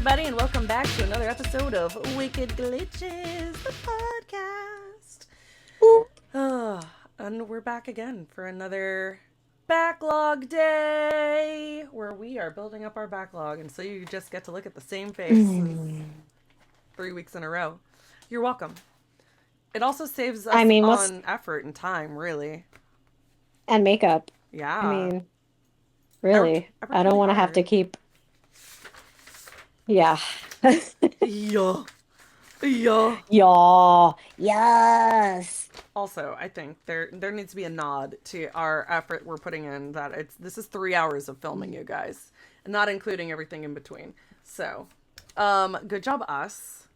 everybody, and welcome back to another episode of Wicked Glitches, the podcast. And we're back again for another backlog day, where we are building up our backlog, and so you just get to look at the same faces 3 weeks in a row. You're welcome. It also saves us on effort and time, really. And makeup. Yeah. I mean, really. I don't want to have to keep... Yeah. Yeah. Yeah. Yaw. Yes. Also, I think there needs to be a nod to our effort we're putting in. That this is 3 hours of filming, you guys, and not including everything in between. So, good job, us.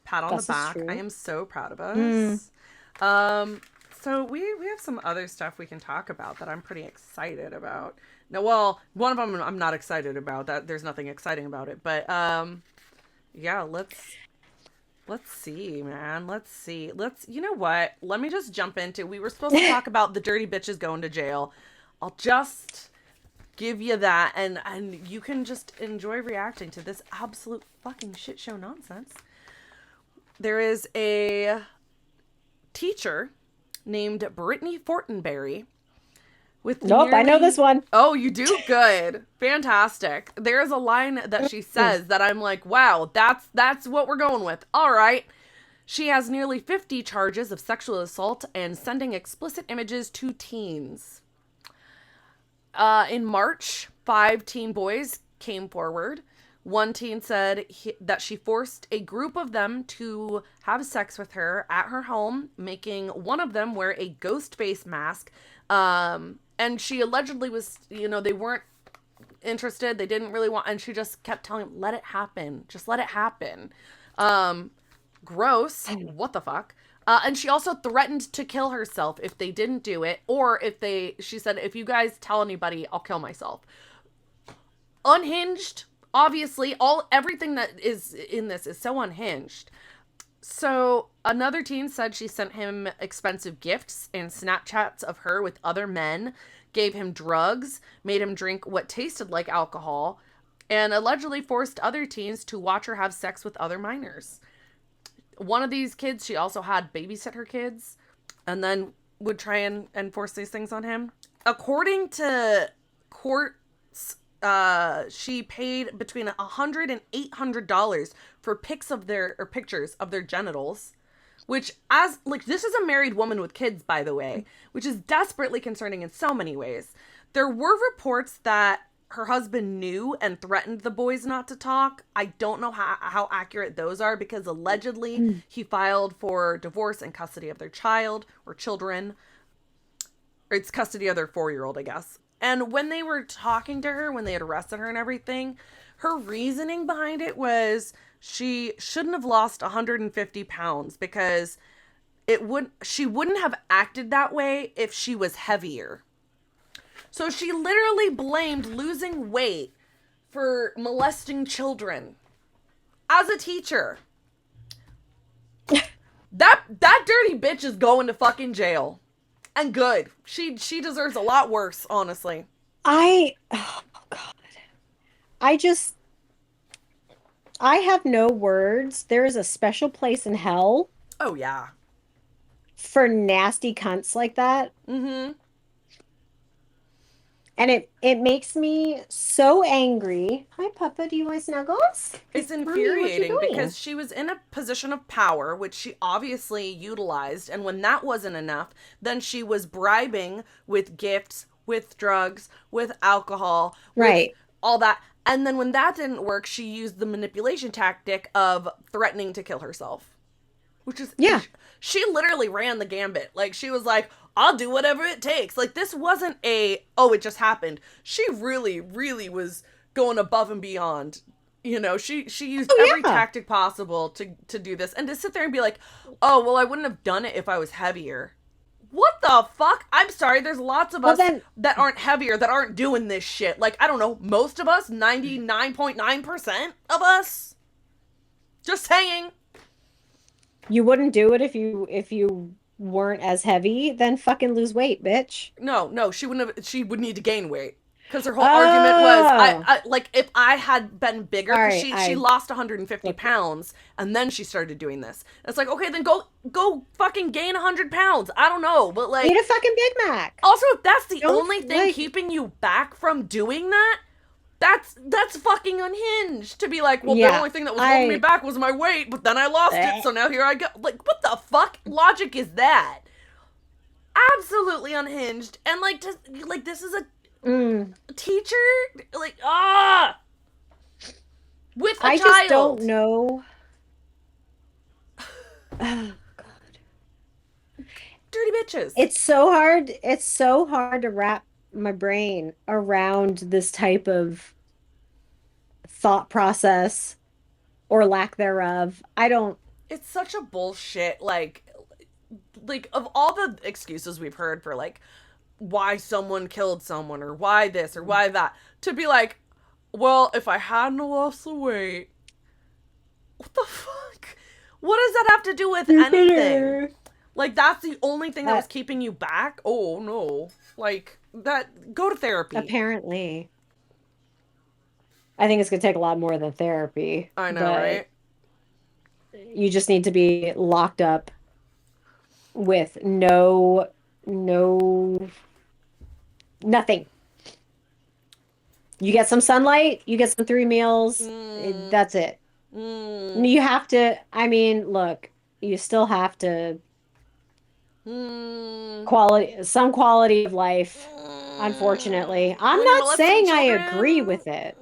Pat on the back. I am so proud of us. So we have some other stuff we can talk about that I'm pretty excited about. Now, well, one of them I'm not excited about. That there's nothing exciting about it, but yeah, let's see, man. Let's see. You know what? Let me just jump into. We were supposed to talk about the dirty bitches going to jail. I'll just give you that, and you can just enjoy reacting to this absolute fucking shit show nonsense. There is a teacher named Brittany Fortenberry with I know this one. Oh, you do? Good. Fantastic. There's a line that she says that I'm like, wow, that's what we're going with. All right. She has nearly 50 charges of sexual assault and sending explicit images to teens. In March, 5 teen boys came forward. One teen said that she forced a group of them to have sex with her at her home, making one of them wear a ghost face mask. And she allegedly was, they weren't interested. They didn't really want, and she just kept telling them, let it happen. Just let it happen. Gross. What the fuck? And she also threatened to kill herself if they didn't do it, or she said, if you guys tell anybody, I'll kill myself. Unhinged. Obviously, everything that is in this is so unhinged. So, another teen said she sent him expensive gifts and Snapchats of her with other men, gave him drugs, made him drink what tasted like alcohol, and allegedly forced other teens to watch her have sex with other minors. One of these kids, she also had babysit her kids, and then would try and force these things on him. According to courts, she paid between $100 and $800 for pictures of their genitals, which this is a married woman with kids, by the way, which is desperately concerning in so many ways. There were reports that her husband knew and threatened the boys not to talk. I don't know how accurate those are, because allegedly he filed for divorce and custody of their child or children. Or it's custody of their 4-year-old, I guess. And when they were talking to her, when they had arrested her and everything, her reasoning behind it was she shouldn't have lost 150 pounds because she wouldn't have acted that way if she was heavier. So she literally blamed losing weight for molesting children. As a teacher. That dirty bitch is going to fucking jail. And good. She deserves a lot worse, honestly. Oh God. I have no words. There is a special place in hell. Oh, yeah. For nasty cunts like that. Mm-hmm. And it makes me so angry. Hi, Papa. Do you want snuggles? It's infuriating because she was in a position of power, which she obviously utilized. And when that wasn't enough, then she was bribing with gifts, with drugs, with alcohol, right? With all that. And then when that didn't work, she used the manipulation tactic of threatening to kill herself. Which is... Yeah. She literally ran the gambit. Like, she was like, I'll do whatever it takes. Like, this wasn't it just happened. She really, really was going above and beyond. She used every tactic possible to do this. And to sit there and be like, oh, well, I wouldn't have done it if I was heavier. What the fuck? I'm sorry, there's lots of us that aren't heavier, that aren't doing this shit. Like, I don't know, most of us, 99.9% of us. Just saying. You wouldn't do it if you weren't as heavy, then fucking lose weight, bitch. No, she wouldn't have. She would need to gain weight. Because her whole argument was, Oh, I like, if I had been bigger, all because right. she I lost 150 looked it. pounds, and then she started doing this. And it's like, okay, then go fucking gain 100 pounds. I don't know, but Eat like, a fucking Big Mac. also, if that's the Don't only thing like. keeping you back from doing that, that's fucking unhinged. To be like, well, the Yeah, only thing that was holding me I. back was my weight, but then I lost it, eh, so now here I go. Like, what the fuck logic is that? Absolutely unhinged. And like, just like, this is a mm, teacher, like, with a I just don't child. know. Oh, Dirty bitches. it's so hard. It's so hard to wrap my brain around this type of thought process or lack thereof. I don't. It's such a bullshit, like of all the excuses we've heard for like why someone killed someone or why this or why that, to be like, well, if I hadn't lost the weight, what the fuck? What does that have to do with anything? Jupiter. Like, that's the only thing that was That keeping you back? Oh no. Like, that, go to therapy. apparently, I think it's gonna take a lot more than therapy, I know, but right? you just need to be locked up with no, nothing. You get some sunlight, you get some three meals, Mm, that's it. mm, You have to, I mean, look, you still have to mm, some quality of life, unfortunately. mm. I'm When you're not molesting saying I children, agree with it.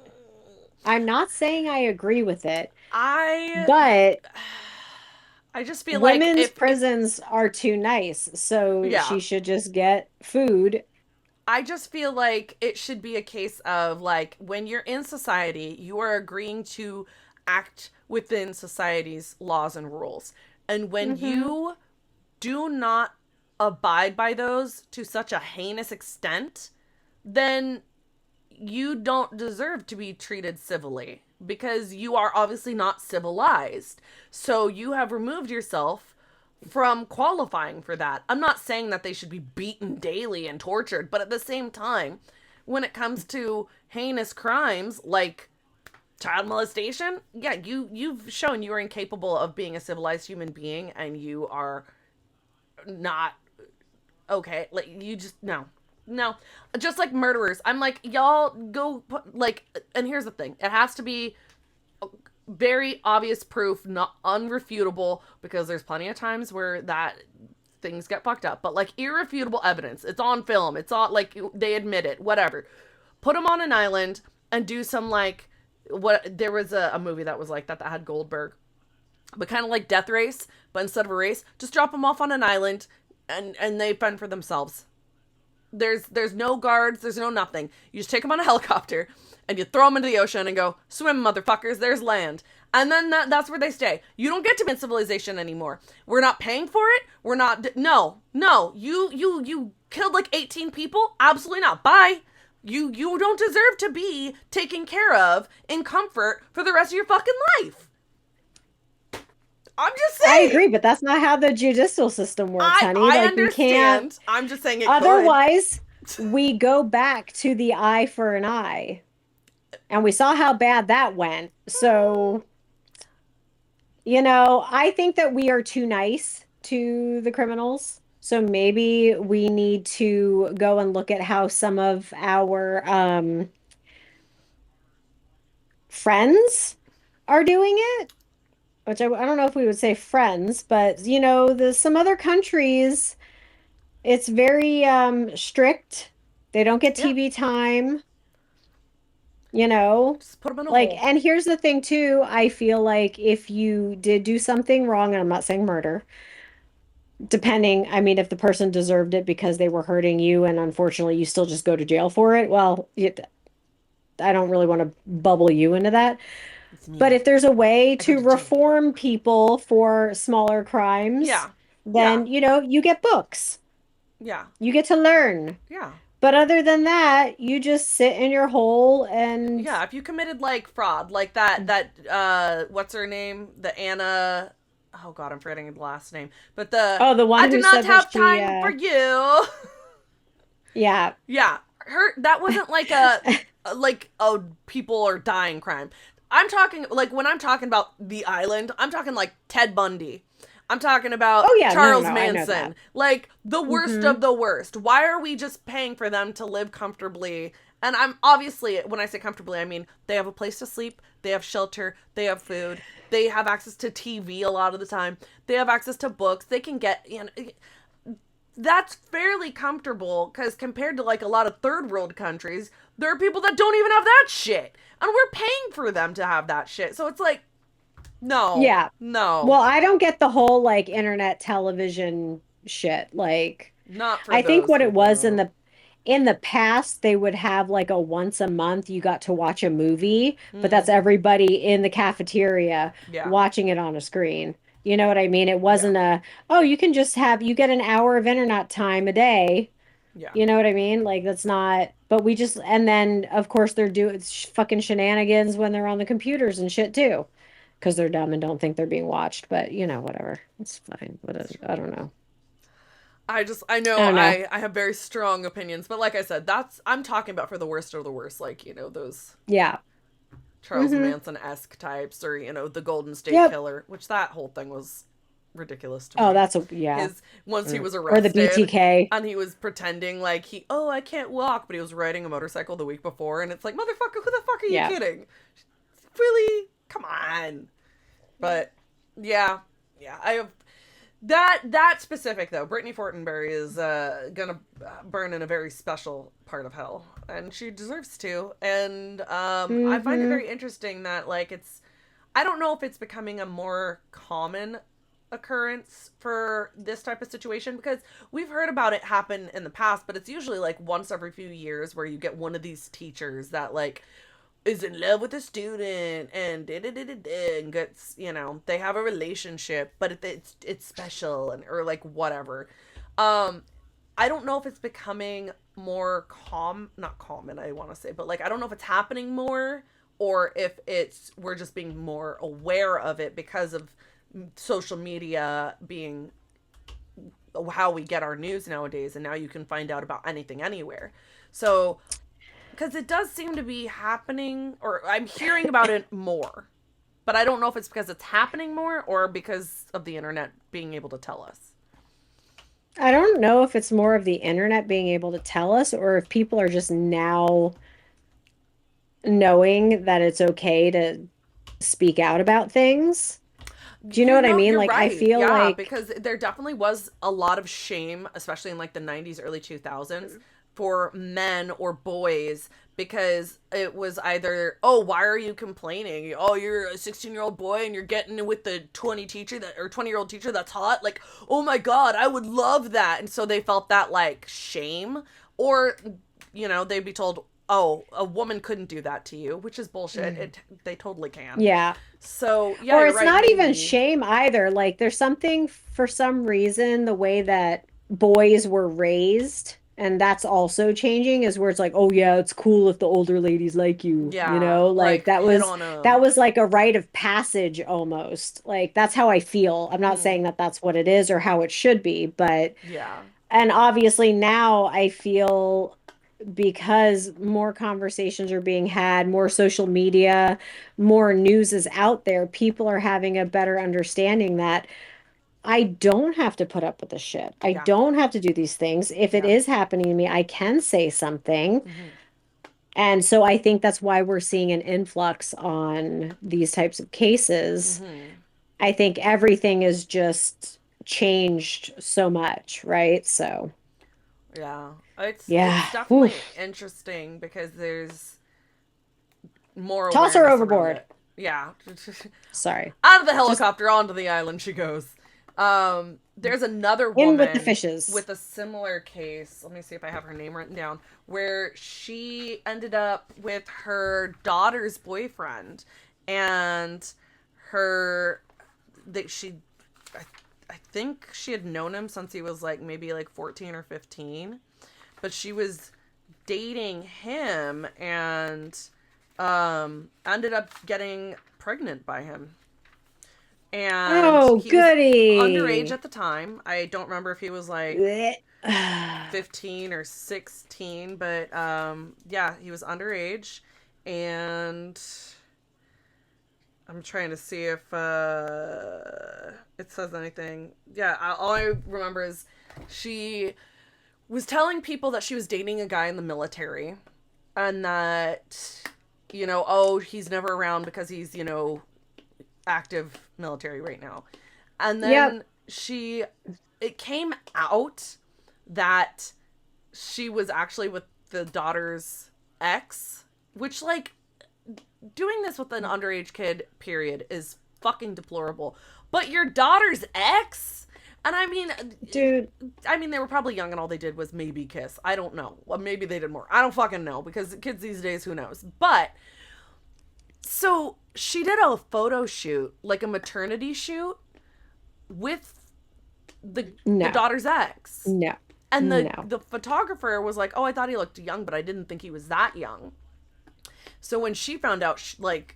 I'm not saying I agree with it, I but I just feel like women's if prisons are too nice, so yeah, she should just get food. I just feel like it should be a case of like, when you're in society, you are agreeing to act within society's laws and rules. And when Hmm. you do not abide by those to such a heinous extent, then you don't deserve to be treated civilly, because you are obviously not civilized. So you have removed yourself from qualifying for that. I'm not saying that they should be beaten daily and tortured, but at the same time, when it comes to heinous crimes like child molestation, yeah, you've shown you are incapable of being a civilized human being, and you are not okay. Like, you just, no. No. Just like murderers. I'm like, y'all go put, like, and here's the thing. It has to be very obvious proof, not unrefutable, because there's plenty of times where that things get fucked up, but like irrefutable evidence. It's on film. It's on, like, they admit it, whatever. Put them on an island and do some, like, what, there was a movie that was like that had Goldberg, but kind of like Death Race, but instead of a race, just drop them off on an island, and they fend for themselves. There's no guards, there's no nothing. You just take them on a helicopter and you throw them into the ocean and go, swim, motherfuckers, there's land. And then that's where they stay. You don't get to be in civilization anymore. We're not paying for it. We're not, no. You killed like 18 people? Absolutely not. Bye. You don't deserve to be taken care of in comfort for the rest of your fucking life. I'm just I agree, saying. but that's not how the judicial system works, honey. I Like, we can't. understand. I'm just saying it could. Otherwise, we go back to the eye for an eye. And we saw how bad that went. So, I think that we are too nice to the criminals. So maybe we need to go and look at how some of our friends are doing it, which I don't know if we would say friends, but the some other countries, it's very strict. They don't get Yeah. TV time, you know. Just put them in a Like, hole. and here's the thing too, I feel like if you did do something wrong, and I'm not saying murder, depending, I mean, if the person deserved it because they were hurting you and unfortunately you still just go to jail for it, well, I don't really want to bubble you into that. It's But me. if there's a way I go to to jail. reform people for smaller crimes, Yeah. Yeah. then, you get books. Yeah. You get to learn. Yeah. But other than that, you just sit in your hole and Yeah. If you committed like fraud, like what's her name? The Anna, oh god, I'm forgetting the last name. But oh, the one I do who not said that have she time for you. yeah, Yeah. that wasn't like a people are dying crime. I'm talking like when I'm talking about the island, I'm talking like Ted Bundy. I'm talking about Oh yeah, no, Charles no, I know Manson. that. Like the worst Mm-hmm. of the worst. Why are we just paying for them to live comfortably? And I'm obviously, when I say comfortably, I mean they have a place to sleep, they have shelter, they have food, they have access to TV a lot of the time, they have access to books, they can get, that's fairly comfortable because compared to like a lot of third world countries, there are people that don't even have that shit. And we're paying for them to have that shit. So it's like, no, Yeah. no, Well, I don't get the whole like internet television shit. Like, not for I think those what it people, was no. in the past, they would have like a once a month you got to watch a movie, but that's Mm, everybody in the cafeteria yeah, watching it on a screen. You know what I mean? It yeah, wasn't oh, you can just have, you get an hour of internet time a day. yeah. You know what I mean? Like that's not, but we just, and then of course they're doing fucking shenanigans when they're on the computers and shit too, because they're dumb and don't think they're being watched. But whatever, it's fine. But That's true. I don't know. I I know don't know. I have very strong opinions, but like I said, I'm talking about for the worst of the worst, like, those Yeah. Charles Mm-hmm. Manson-esque types, or, the Golden State Yep. Killer, which that whole thing was ridiculous to Oh, me. that's a yeah. His Once he was Or the arrested BTK. and he was pretending like I can't walk, but he was riding a motorcycle the week before, and it's like, motherfucker, who the fuck are you Yeah. kidding? Really? Come on. But yeah, yeah, I have that specific though. Brittany Fortenberry is gonna burn in a very special part of hell, and she deserves to. And I find it Mm-hmm. very interesting that like I don't know if it's becoming a more common occurrence for this type of situation because we've heard about it happen in the past, but it's usually like once every few years where you get one of these teachers that like is in love with a student and and gets, they have a relationship, but it's special, and or like whatever. um I don't know if it's becoming more not common, I want to say, but like I don't know if it's happening more, or if it's we're just being more aware of it because of social media being how we get our news nowadays, and now you can find out about anything anywhere. So because it does seem to be happening, or I'm hearing about it more, but I don't know if it's because it's happening more or because of the internet being able to tell us. I don't know if it's more of the internet being able to tell us or if people are just now knowing that it's okay to speak out about things. Do you know what I mean? You're Like, I right. feel Yeah, like, because there definitely was a lot of shame, especially in like the 90s, early 2000s, for men or boys, because it was either, oh, why are you complaining? Oh, you're a 16-year-old boy and you're getting with the 20-year-old teacher that's hot. Like, oh my God, I would love that. And so they felt that like shame, or, they'd be told, oh, a woman couldn't do that to you, which is bullshit. They totally can. yeah. So yeah, Or you're it's right. not even Maybe. shame either. Like, there's something for some reason, the way that boys were raised, and that's also changing, is where it's like, oh yeah, it's cool if the older ladies like you, Yeah, like like hit on that them. was like a rite of passage almost. Like that's how I feel. I'm not saying that that's what it is or how it should be, but Yeah, and obviously now I feel because more conversations are being had, more social media, more news is out there, people are having a better understanding that I don't have to put up with this shit. I yeah, don't have to do these things. If it yeah. is happening to me, I can say something. Hmm. And so I think that's why we're seeing an influx on these types of cases. Hmm. I think everything is just changed so much, right? So, Yeah, it's yeah. definitely Oof. interesting because there's more Toss her awareness around overboard. it. Yeah, Sorry. out of the Just helicopter onto the island she goes. There's another in with the woman fishes. with a similar case. Let me see if I have her name written down. Where she ended up with her daughter's boyfriend, and her that she I, I think she had known him since he was like maybe like 14 or 15, but she was dating him and ended up getting pregnant by him, and Oh, he was underage goody. at the time. I don't remember if he was like Blech. Oh, 15 or 16, but yeah, he was underage. And I'm trying to see if it says anything. Yeah, all I remember is she was telling people that she was dating a guy in the military, and that, oh, he's never around because he's, active military right now. And yep. then it came out that she was actually with the daughter's ex, which, like, doing this with an underage kid, period, is fucking deplorable. But your daughter's ex? And Dude, I mean, they were probably young and all they did was maybe kiss. I don't know. Well, maybe they did more. I don't fucking know because kids these days, who knows? But so she did a photo shoot, like a maternity shoot, with the no. daughter's ex. No. And the No. the photographer was like, "Oh, I thought he looked young, but I didn't think he was that young." So when she found out,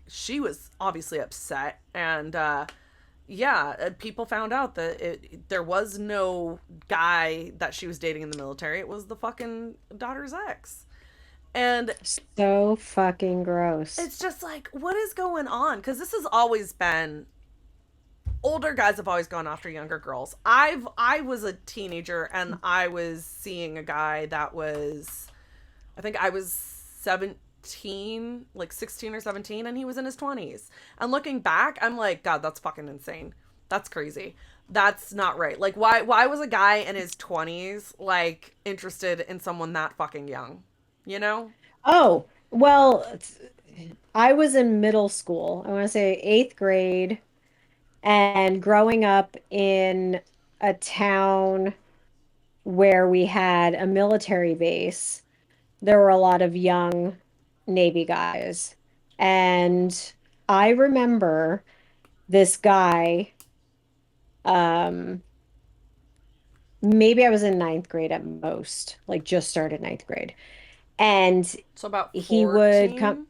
she was obviously upset, and yeah, people found out that there was no guy that she was dating in the military. It was the fucking daughter's ex, and So fucking gross. it's just like, what is going on? Because this has always been, older guys have always gone after younger girls. I was a teenager and I was seeing a guy that was, I think I was 17, like 16 or 17, and he was in his 20s. And looking back, I'm like, God, that's fucking insane. That's crazy. That's not right. Like, why was a guy in his 20s like interested in someone that fucking young? You know? Oh, well, I was in middle school. I want to say eighth grade, and growing up in a town where we had a military base, there were a lot of young Navy guys. And I remember this guy, um, maybe I was in ninth grade at most, like just started ninth grade. And So about he would come, 14.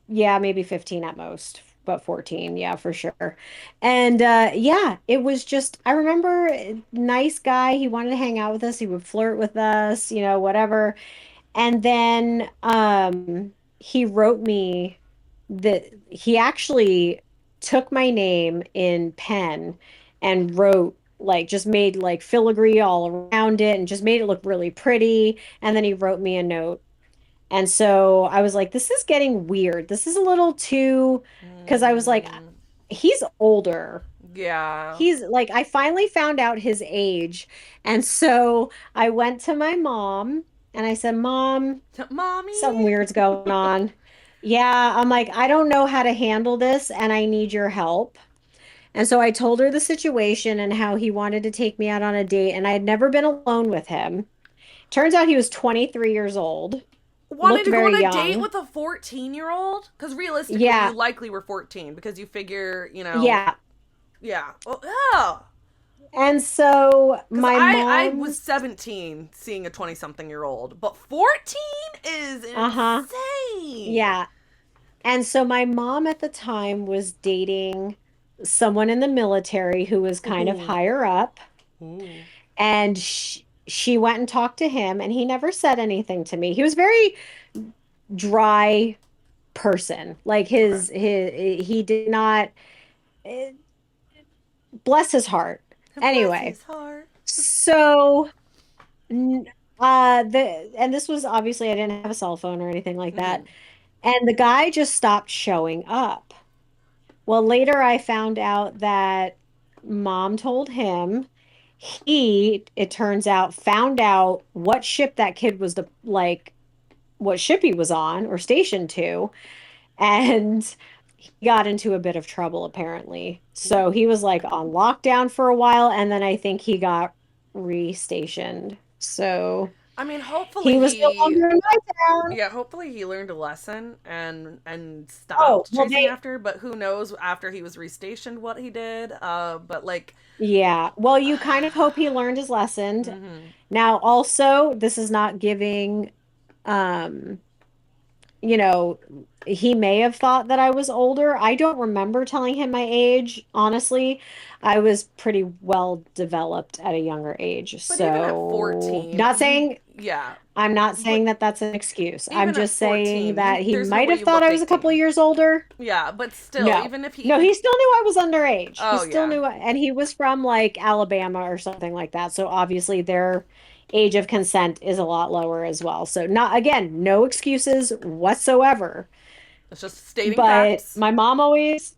yeah, maybe 15 at most, but 14, yeah, for sure. And yeah, it was just, I remember nice guy. He wanted to hang out with us. He would flirt with us, whatever. And then he wrote me that he actually took my name in pen and wrote like just made like filigree all around it and just made it look really pretty. And then he wrote me a note. And so I was like, this is getting weird. This is a little too, because I was like, Mm, he's older. yeah. He's like, I finally found out his age. And so I went to my mom and I said, Mom, something Mommy. weird's going on. Yeah, I'm like, I don't know how to handle this and I need your help. And so I told her the situation and how he wanted to take me out on a date, and I had never been alone with him. Turns out he was 23 years old, Wanting looked to go very on a date young. with a 14-year-old? Because realistically, you Yeah, likely were 14 because you figure, yeah. yeah. Well, yeah. And so Because my I was mom, 17 seeing a 20 something year old, but 14 is uh-huh, insane. yeah. And so my mom at the time was dating someone in the military who was kind of Ooh. higher up. Ooh. And she went and talked to him, and he never said anything to me. He was very dry person. Like Okay. he did not, eh, bless his heart. Bless Anyway, his heart. so n- and this was obviously I didn't have a cell phone or anything like that. Mm-hmm. And the guy just stopped showing up. Well, later I found out that mom told him he, it turns out, found out what ship that kid was what ship he was on or stationed to, and he got into a bit of trouble apparently. So Ooh. he was like on lockdown for a while, and then I think he got restationed. So I mean, hopefully he was no he, longer in my town. yeah, hopefully he learned a lesson and Oh, stopped well, chasing they, after. But who knows after he was restationed what he did? But like, yeah. Well, you kind of hope he learned his lesson. mm-hmm. Now, also, this is not giving um you know, he may have thought that I was older. I don't remember telling him my age, honestly. I was pretty well developed at a younger age. But even at So, 14, you, yeah. I'm not saying But that that's an excuse. I'm even at just saying 14, that he there's no might way have you thought looked I was a couple of 18. years older. Yeah, but still, No. even if No, he, he still knew I was underage. He oh still yeah. knew, and he was from like Alabama or something like that. So obviously their age of consent is a lot lower as well. So not, again, no excuses whatsoever. It's just stating But facts. my mom always,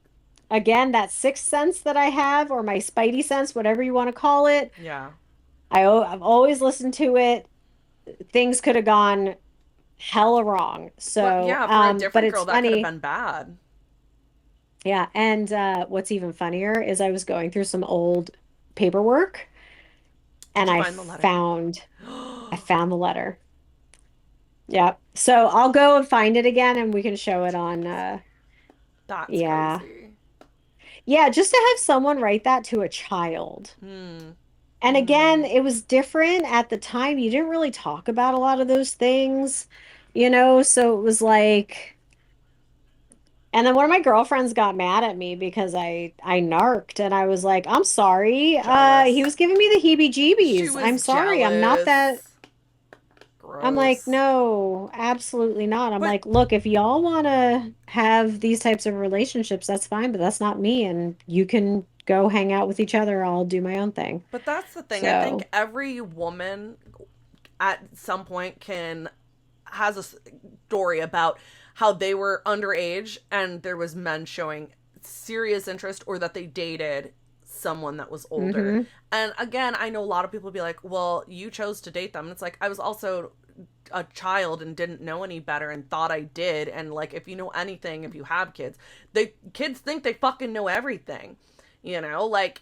again, that sixth sense that I have, or my spidey sense, whatever you want to call it, Yeah. I've always listened to it. Things could have gone hella wrong. But So, yeah, for a but different it's girl, that could have funny. been bad. Yeah, and what's even funnier is I was going through some old paperwork Did and you find the letter? I found the letter. Yep. So I'll go and find it again and we can show it on That's yeah. crazy. Yeah, just to have someone write that to a child. Hmm. And again, Mm-hmm. it was different at the time. You didn't really talk about a lot of those things, you know, so it was like. And then one of my girlfriends got mad at me because I narked and I was like, "I'm sorry. He Jealous. was giving me the She heebie-jeebies. I'm was sorry. I'm not that." jealous. I'm like, Gross. "No, absolutely not." I'm But like, "Look, if y'all want to have these types of relationships, that's fine, but that's not me and you can go hang out with each other. I'll do my own thing." but that's the thing. I think So, every woman at some point can has a story about how they were underage and there was men showing serious interest or that they dated someone that was older. mhm. And again, I know a lot of people be like, "Well, you chose to date them." And it's like I was also a child and didn't know any better and thought I did. And like if you know anything, if you have kids, they kids think they fucking know everything. You know, like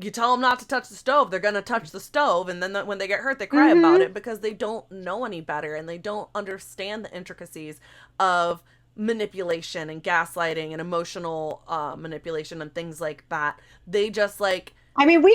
you tell them not to touch the stove, they're going to touch the stove. And then when they get hurt, they cry about Mhm. it because they don't know any better and they don't understand the intricacies of manipulation and gaslighting and emotional manipulation and things like that. They just like, I mean, we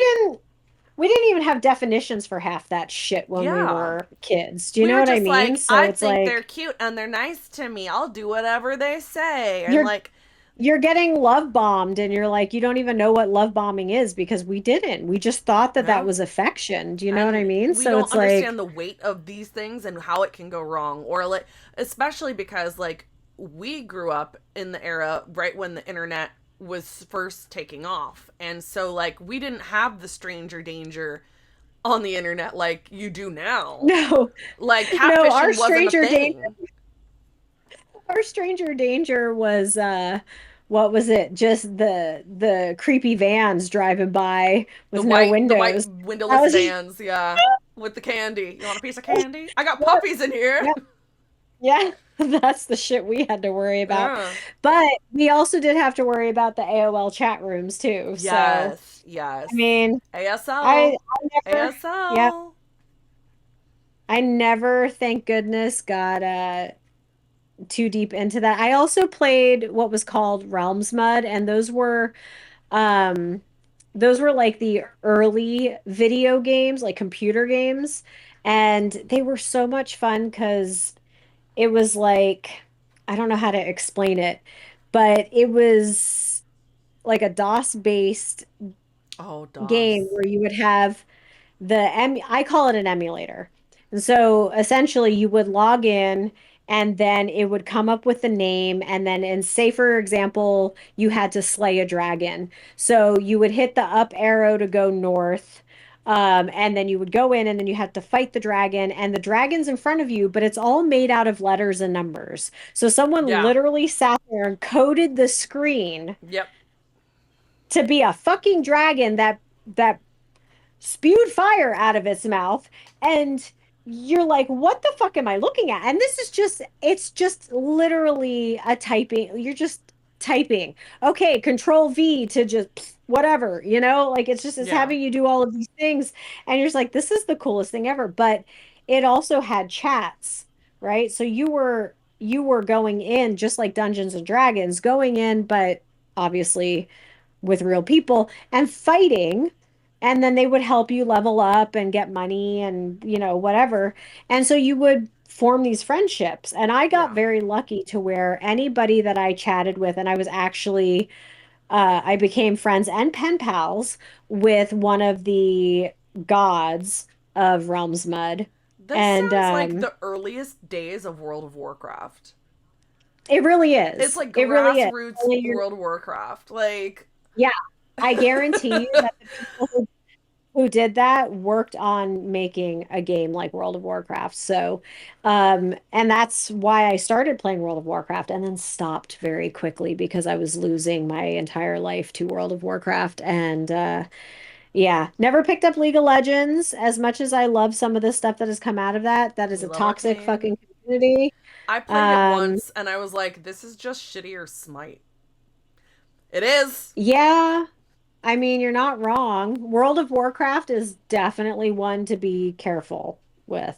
didn't even have definitions for half that shit when we yeah. were kids. Do you We know were what I just mean? like, So I it's think they're like cute and they're nice to me. I'll do whatever they say. And you're like, you're getting love bombed and you're like you don't even know what love bombing is because we didn't. We just thought that that yeah. was affection. Do you know what I And mean? we So don't it's like understand the weight of these things and how it can go wrong. Or like, especially because like we grew up in the era right when the internet was first taking off. And so like we didn't have the stranger danger on the internet like you do now. no, Like no, catfishing wasn't a thing. our stranger danger was what was it? Just the creepy vans driving by with no The white windows. That windowless was vans, yeah, with the candy. You want a piece of candy? I got yep, puppies in here. yep. Yeah, that's the shit we had to worry about. Yeah. But we also did have to worry about the AOL chat rooms too. So, Yes, I yes. mean, ASL. I never, yeah, ASL. I never, thank goodness, got too deep into that. I also played what was called Realms Mud, and um those were like the early video games, like computer games, and they were so much fun because it was like I don't know how to explain it, but it was like a DOS based Oh, game DOS. where you would have I call it an emulator. And so essentially you would log in and then it would come up with the name and then in say for example you had to slay a dragon. So you would hit the up arrow to go north. And then you would go in and then you had to fight the dragon and the dragon's in front of you, but it's all made out of letters and numbers. So someone Yeah. literally sat there and coded the screen Yep. to be a fucking dragon that spewed fire out of its mouth and you're like what the fuck am I looking at, and this is just it's just literally a typing, you're just typing, okay, control V to just whatever, you know, like it's Yeah. having you do all of these things and you're just like this is the coolest thing ever, but it also had chats, right? So you were going in just like Dungeons and Dragons going in, but obviously with real people and fighting, and then they would help you level up and get money and whatever, and so you would form these friendships. And I got Yeah. very lucky to where anybody that I chatted with, and I was actually I became friends and pen pals with one of the gods of Realms Mud. This And sounds like the earliest days of World of Warcraft. it really It's is. like It really is. grassroots Only World of Warcraft. Like, yeah, I guarantee you that the people who did that worked on making a game like World of Warcraft. So, and that's why I started playing World of Warcraft and then stopped very quickly because I was losing my entire life to World of Warcraft. And yeah, never picked up League of Legends as much as I love some of the stuff that has come out of that. That is we a love toxic Arcane. fucking community. I played it Um, once and I was like, this is just shittier Smite. It is. yeah, I mean, you're not wrong. World of Warcraft is definitely one to be careful with.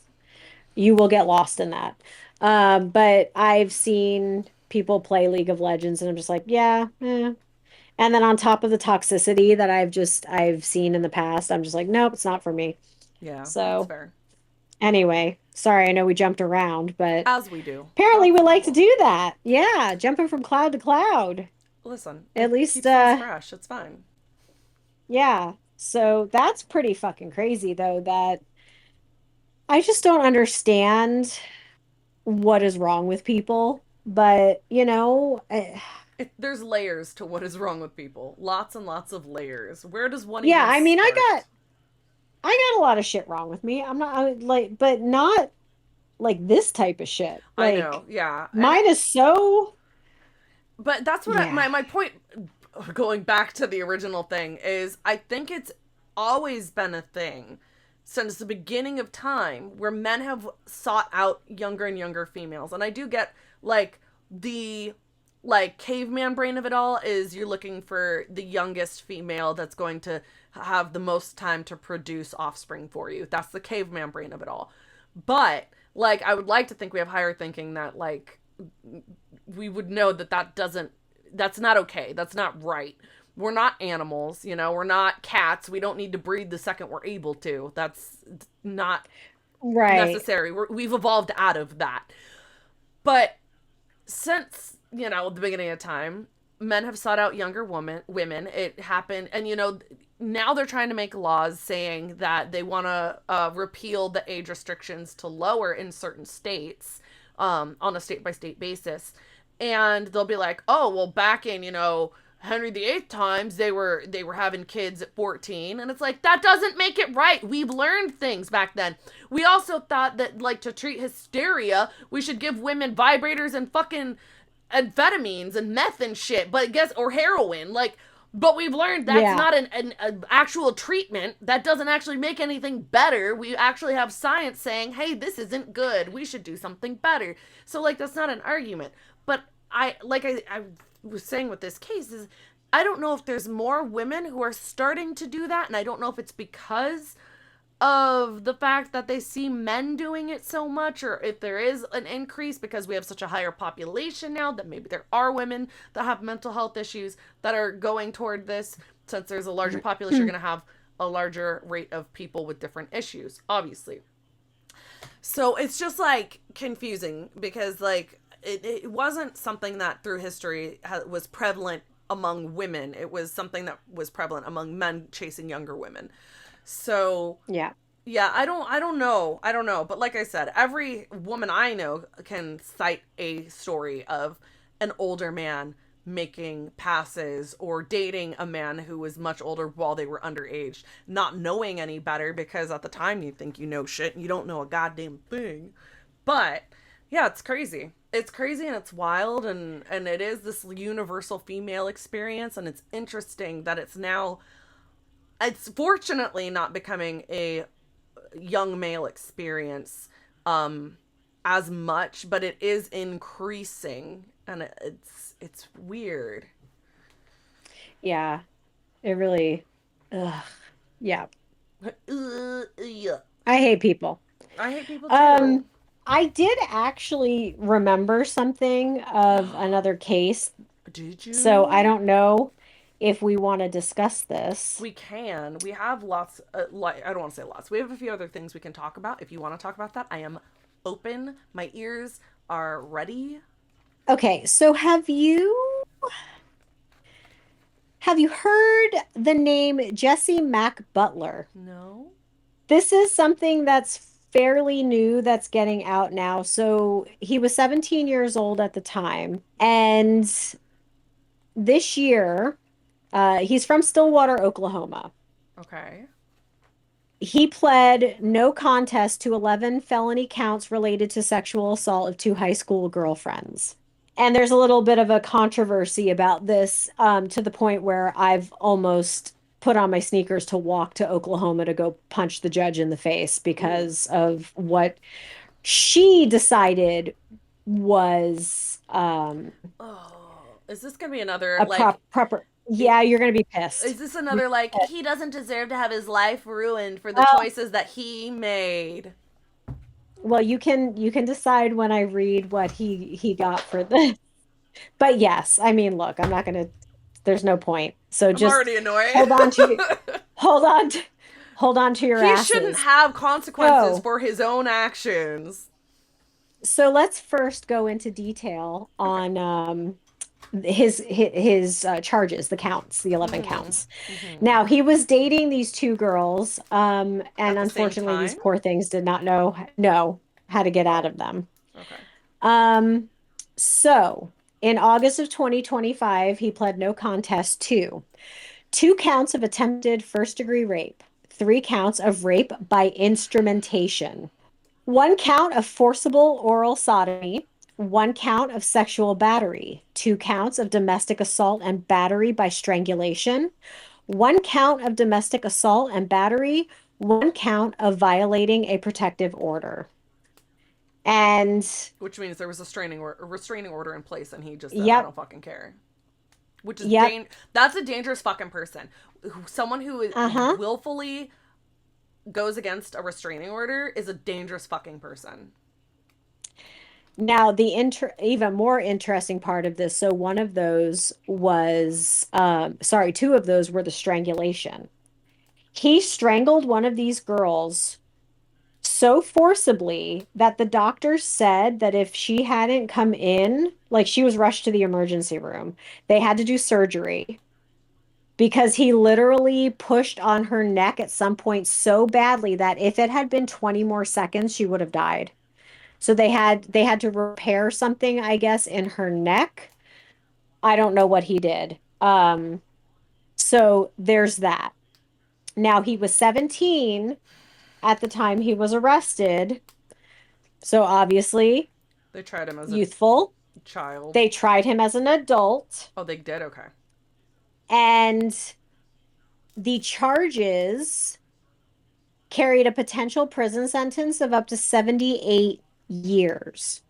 You will get lost in that. But I've seen people play League of Legends, and I'm just like, yeah, eh. And then on top of the toxicity that I've seen in the past, I'm just like, nope, it's not for me. Yeah, that's So fair. anyway, sorry, I know we jumped around, but As we do. apparently we That's like to normal. do that. Yeah, jumping from cloud to cloud. Listen, At it least, keeps things fresh. It's fine. yeah. So that's pretty fucking crazy, though, that I just don't understand what is wrong with people. But, There's layers to what is wrong with people. Lots and lots of layers. Where does one yeah, even I mean, start? I got a lot of shit wrong with me. I'm not like, but not like this type of shit. I know, Like, yeah. And mine is so, but that's what yeah, my point, going back to the original thing, is I think it's always been a thing since the beginning of time where men have sought out younger and younger females. And I do get like the like caveman brain of it all is you're looking for the youngest female that's going to have the most time to produce offspring for you. That's the caveman brain of it all. But like I would like to think we have higher thinking that like we would know that that's not okay. That's not right. We're not animals, you know, we're not cats. We don't need to breed the second we're able to. That's not right. necessary. We've evolved out of that. But since, you know, the beginning of time, men have sought out younger women. It happened, and you know, now they're trying to make laws saying that they want to repeal the age restrictions to lower in certain states, on a state by state basis, and they'll be like, oh, well, back in, you know, Henry VIII times they were having kids at 14, and it's like that doesn't make it right. We've learned things back then. We also thought that like to treat hysteria, we should give women vibrators and fucking amphetamines and meth and shit, but guess or heroin, like. But we've learned that's Yeah. not an actual treatment. That doesn't actually make anything better. We actually have science saying, hey, this isn't good. We should do something better. So, like, that's not an argument. But I was saying with this case is I don't know if there's more women who are starting to do that. And I don't know if it's because of the fact that they see men doing it so much, or if there is an increase because we have such a higher population now that maybe there are women that have mental health issues that are going toward this. Since there's a larger population, you're going to have a larger rate of people with different issues, obviously. So it's just like confusing because like it wasn't something that through history was prevalent among women. It was something that was prevalent among men chasing younger women. So Yeah. yeah, I don't know, but like I said, every woman I know can cite a story of an older man making passes or dating a man who was much older while they were underage, not knowing any better because at the time you think you know shit and you don't know a goddamn thing. But yeah, it's crazy. It's crazy and it's wild, and it is this universal female experience, and it's interesting that it's fortunately not becoming a young male experience as much, but it is increasing, and it's weird. Yeah. It really, ugh, yeah. Yeah. I hate people. I hate people too. Um, I did actually remember something of another case, Did so I you? don't know if we want to discuss this. We can. We have lots. Like I don't want to say lots. We have a few other things we can talk about. If you want to talk about that, I am open. My ears are ready. Okay, so have you heard the name Jesse Mack Butler? No. This is something that's fairly new that's getting out now. So he was 17 years old at the time. And this year, he's from Stillwater, Oklahoma. Okay. He pled no contest to 11 felony counts related to sexual assault of two high school girlfriends. And there's a little bit of a controversy about this, to the point where I've almost put on my sneakers to walk to Oklahoma to go punch the judge in the face Ooh. because of what she decided was Oh, is this gonna be another a proper. it, Yeah, you're gonna be pissed. is this You're another he doesn't deserve to have his life ruined for the well, choices that he made? well, you can decide when I read what he got for this. But yes, I mean, look, I'm not gonna. There's no point. So I'm just already annoyed. hold on to hold on to, hold on to your He shouldn't asses. have consequences So for his own actions. so let's first go into detail Okay. on his charges, the counts, the 11 Mm-hmm. counts. Mm-hmm. Now, he was dating these two girls, and At the same unfortunately, these time. poor things did not know how to get out Oh. of them. Okay. Um, so in August of 2025, he pled no contest to two counts of attempted first-degree rape, three counts of rape by instrumentation, one count of forcible oral sodomy, one count of sexual battery, two counts of domestic assault and battery by strangulation, one count of domestic assault and battery, one count of violating a protective order. And Which means there was a restraining order in place, and he just said, "I yep, don't fucking care." Which is yep, that's a dangerous fucking person. Someone who uh-huh. willfully goes against a restraining order is a dangerous fucking person. Now, the even more interesting part of this, so one of those was, sorry, two of those were the strangulation. He strangled one of these girls so forcibly that the doctor said that if she hadn't come in, like she was rushed to the emergency room, they had to do surgery because he literally pushed on her neck at some point so badly that if it had been 20 more seconds, she would have died. So they had to repair something, I guess, in her neck. I don't know what he did. So there's that. Now he was 17 at the time he was arrested. So obviously They tried him as a youthful. child. They tried him as an adult, Oh, they did. Okay. and the charges carried a potential prison sentence of up to 78 years.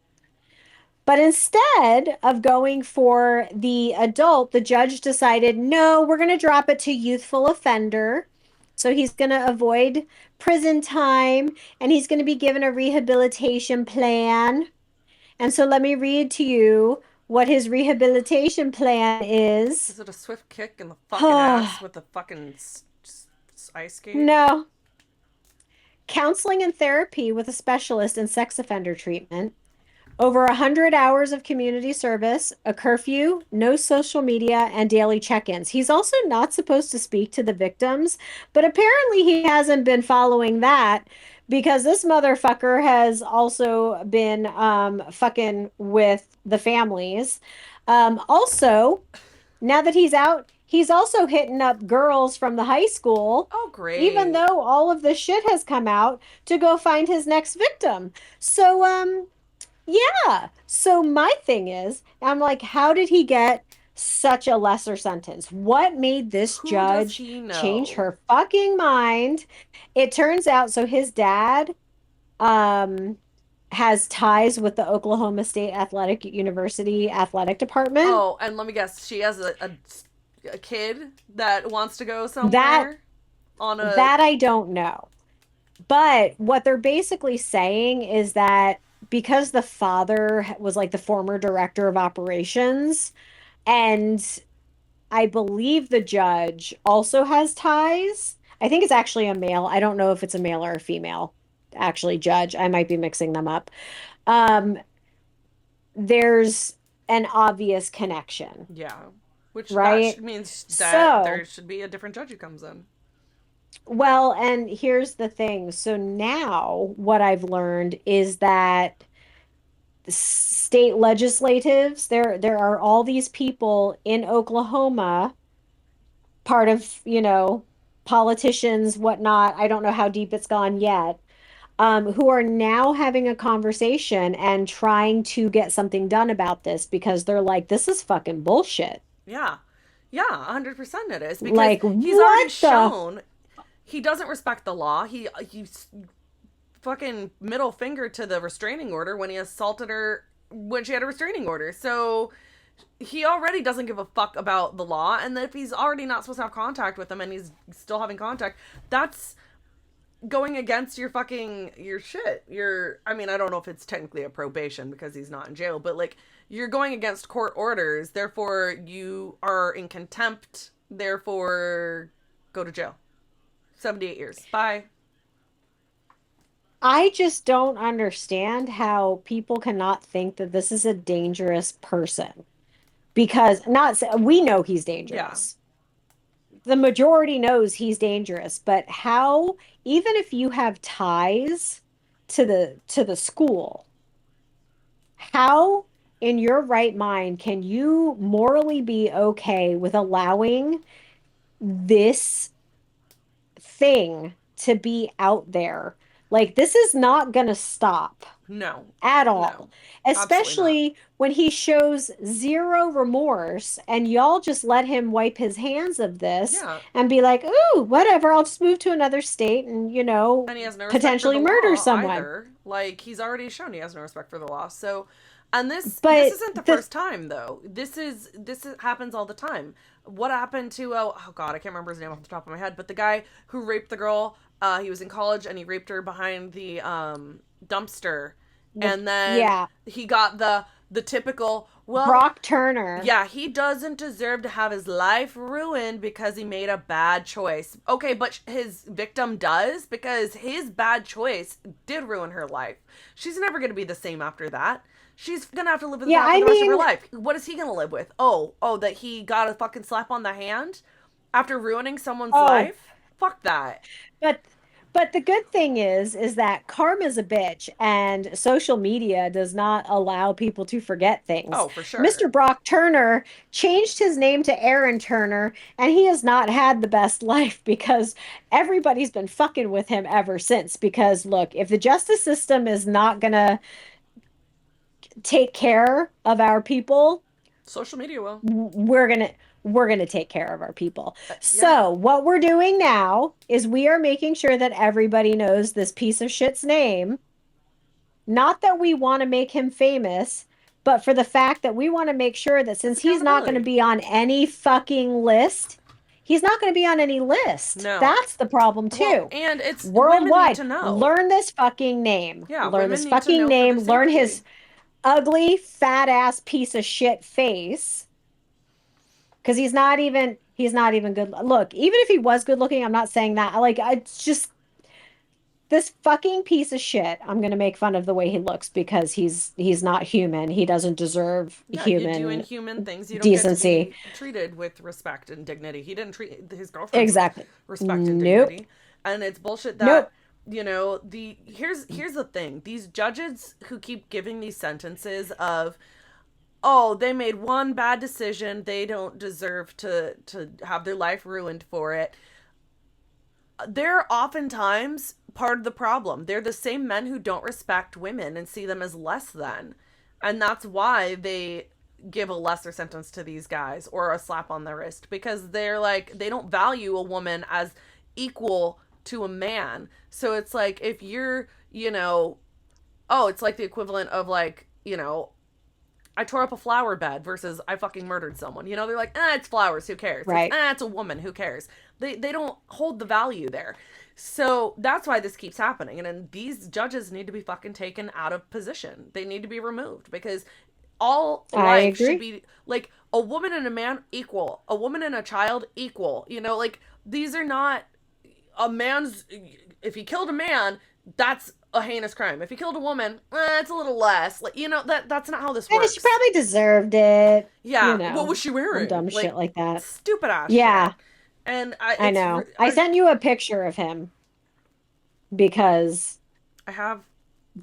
But instead of going for the adult, the judge decided, no, we're going to drop it to youthful offender. So he's going to avoid prison time and he's going to be given a rehabilitation plan. And so let me read to you what his rehabilitation plan is. Is it a swift kick in the fucking ass with a fucking ice skate? No. Counseling and therapy with a specialist in sex offender treatment, over 100 hours of community service, a curfew, no social media, and daily check ins. He's also not supposed to speak to the victims, but apparently he hasn't been following that because this motherfucker has also been fucking with the families. Also, now that he's out, he's also hitting up girls from the high school, Oh, even great. though all of the shit has come out, to go find his next victim. So, yeah. So my thing is, I'm like, how did he get such a lesser sentence? What made this Who does judge he change know? her fucking mind? It turns out, so his dad um has ties with the Oklahoma State Athletic University athletic department. Oh, and let me guess. She has a kid that wants to go That somewhere on a. that I don't know. But what they're basically saying is that because the father was like the former director of operations, and I believe the judge also has ties. I think it's actually a male. I don't know if it's a male or a female. actually judge. I might be mixing them up. Um, there's an obvious connection, Yeah. Which that right? means that there So, should be a different judge who comes in. well, and here's the thing. So now what I've learned is that state legislatives, there are all these people in Oklahoma, part of, politicians, whatnot. I don't know how deep it's gone yet, who are now having a conversation and trying to get something done about this because they're like, this is fucking bullshit. Yeah. Yeah, 100% it is because Like, he's already what the shown he doesn't respect the law. He fucking middle finger to the restraining order when he assaulted her when she had a restraining order. So he already doesn't give a fuck about the law, and if he's already not supposed to have contact with them and he's still having contact, that's going against your shit. I mean, I don't know if it's technically a probation because he's not in jail, but like you're going against court orders, therefore you are in contempt, therefore go to jail. 78 years. Bye. I just don't understand how people cannot think that this is a dangerous person because not we know he's Yeah. dangerous. The majority knows he's dangerous, but how, even if you have ties to the school, how in your right mind can you morally be okay with allowing this thing to be out there? Like, this is not going to stop No. at No. all, Absolutely not. especially when he shows zero remorse and y'all just let him wipe his hands of this Yeah. and be like, ooh, whatever, I'll just move to another state and, And he has no respect for potentially the murder law someone. either. Like he's already shown he has no respect for the law. So, and this But isn't the the first time though. Happens all the time. What happened to oh god, I can't remember his name off the top of my head, but the guy who raped the girl, he was in college and he raped her behind the dumpster, and then yeah, he got the typical, well, Brock Turner. yeah, he doesn't deserve to have his life ruined because he made a bad choice. Okay, but his victim does because his bad choice did ruin her life. She's never going to be the same after that. She's going to have to live with Yeah, that for I the rest of her mean, life. What is he going to live with? Oh, that he got a fucking slap on the hand after ruining someone's oh, life? Fuck that. but the good thing is that karma's a bitch and social media does not allow people to forget things. Oh, for sure. Mr. Brock Turner changed his name to Aaron Turner and he has not had the best life because everybody's been fucking with him ever since. Because look, if the justice system is not gonna take care of our people, Social media will. we're gonna take care of our people. Yeah. So what we're doing now is we are making sure that everybody knows this piece of shit's name. Not that we want to make him famous, but for the fact that we want to make sure that It's since he's not going to accountability. be on any fucking list, he's not going to be on any list. No. That's the problem Well, too. and it's women need Worldwide, to know. learn this fucking name. Yeah, Learn women this need to fucking know for their name. Learn safety. his ugly, fat ass piece of shit face because he's not even good. Look, even if he was good looking, I'm not saying that. Like, it's just this fucking piece of shit. I'm gonna make fun of the way he looks because he's not human. He doesn't deserve Yeah, you do human inhuman things. You don't get to decency. be treated with respect and dignity. He didn't treat his girlfriends with Exactly. respect and Nope. dignity. And it's bullshit that, Nope. the here's the thing. These judges who keep giving these sentences of, oh, they made one bad decision, they don't deserve to have their life ruined for it. They're oftentimes part of the problem. They're the same men who don't respect women and see them as less than. And that's why they give a lesser sentence to these guys or a slap on the wrist because they're like, they don't value a woman as equal to a man. So it's like, if you're, oh, it's like the equivalent of like, I tore up a flower bed versus I fucking murdered someone. They're like, it's flowers, who cares? Right. It's a woman, who cares? They don't hold the value there. So that's why this keeps happening. And then these judges need to be fucking taken out of position. They need to be removed because all I life should agree. be like a woman and a man equal, a woman and a child equal. Like these are not a man's, if he killed a man, that's a heinous crime. If he killed a woman, it's a little less. Like, that's not how this And she works. probably deserved it, Yeah, what was she some wearing? dumb shit Like, like that. stupid ass Yeah, shit. And I know. I sent you a picture of him because I have,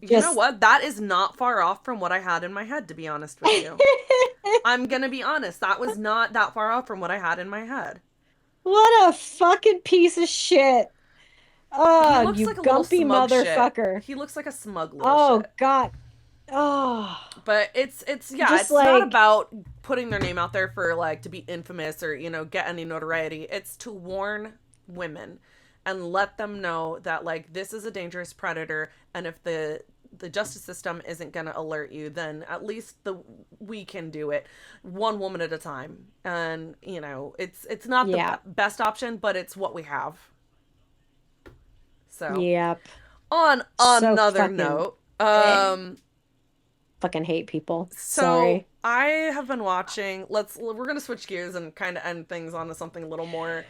you know just what? That is not far off from what I had in my head, to be honest with you. I'm gonna be honest. That was not that far off from what I had in my head. what a fucking piece of shit. He Oh, looks you like a little gumpy smug shit. motherfucker. He looks like a smug little Oh shit. God. Oh, But it's yeah, just it's not like, about putting their name out there for like to be infamous or get any notoriety. It's to warn women and let them know that like this is a dangerous predator, and if the justice system isn't going to alert you, then at least we can do it one woman at a time. And it's not the yeah, best option, but it's what we have. So yep. on So another fucking, note, eh, fucking hate people. so Sorry. I have been watching. We're gonna switch gears and kind of end things onto something a little more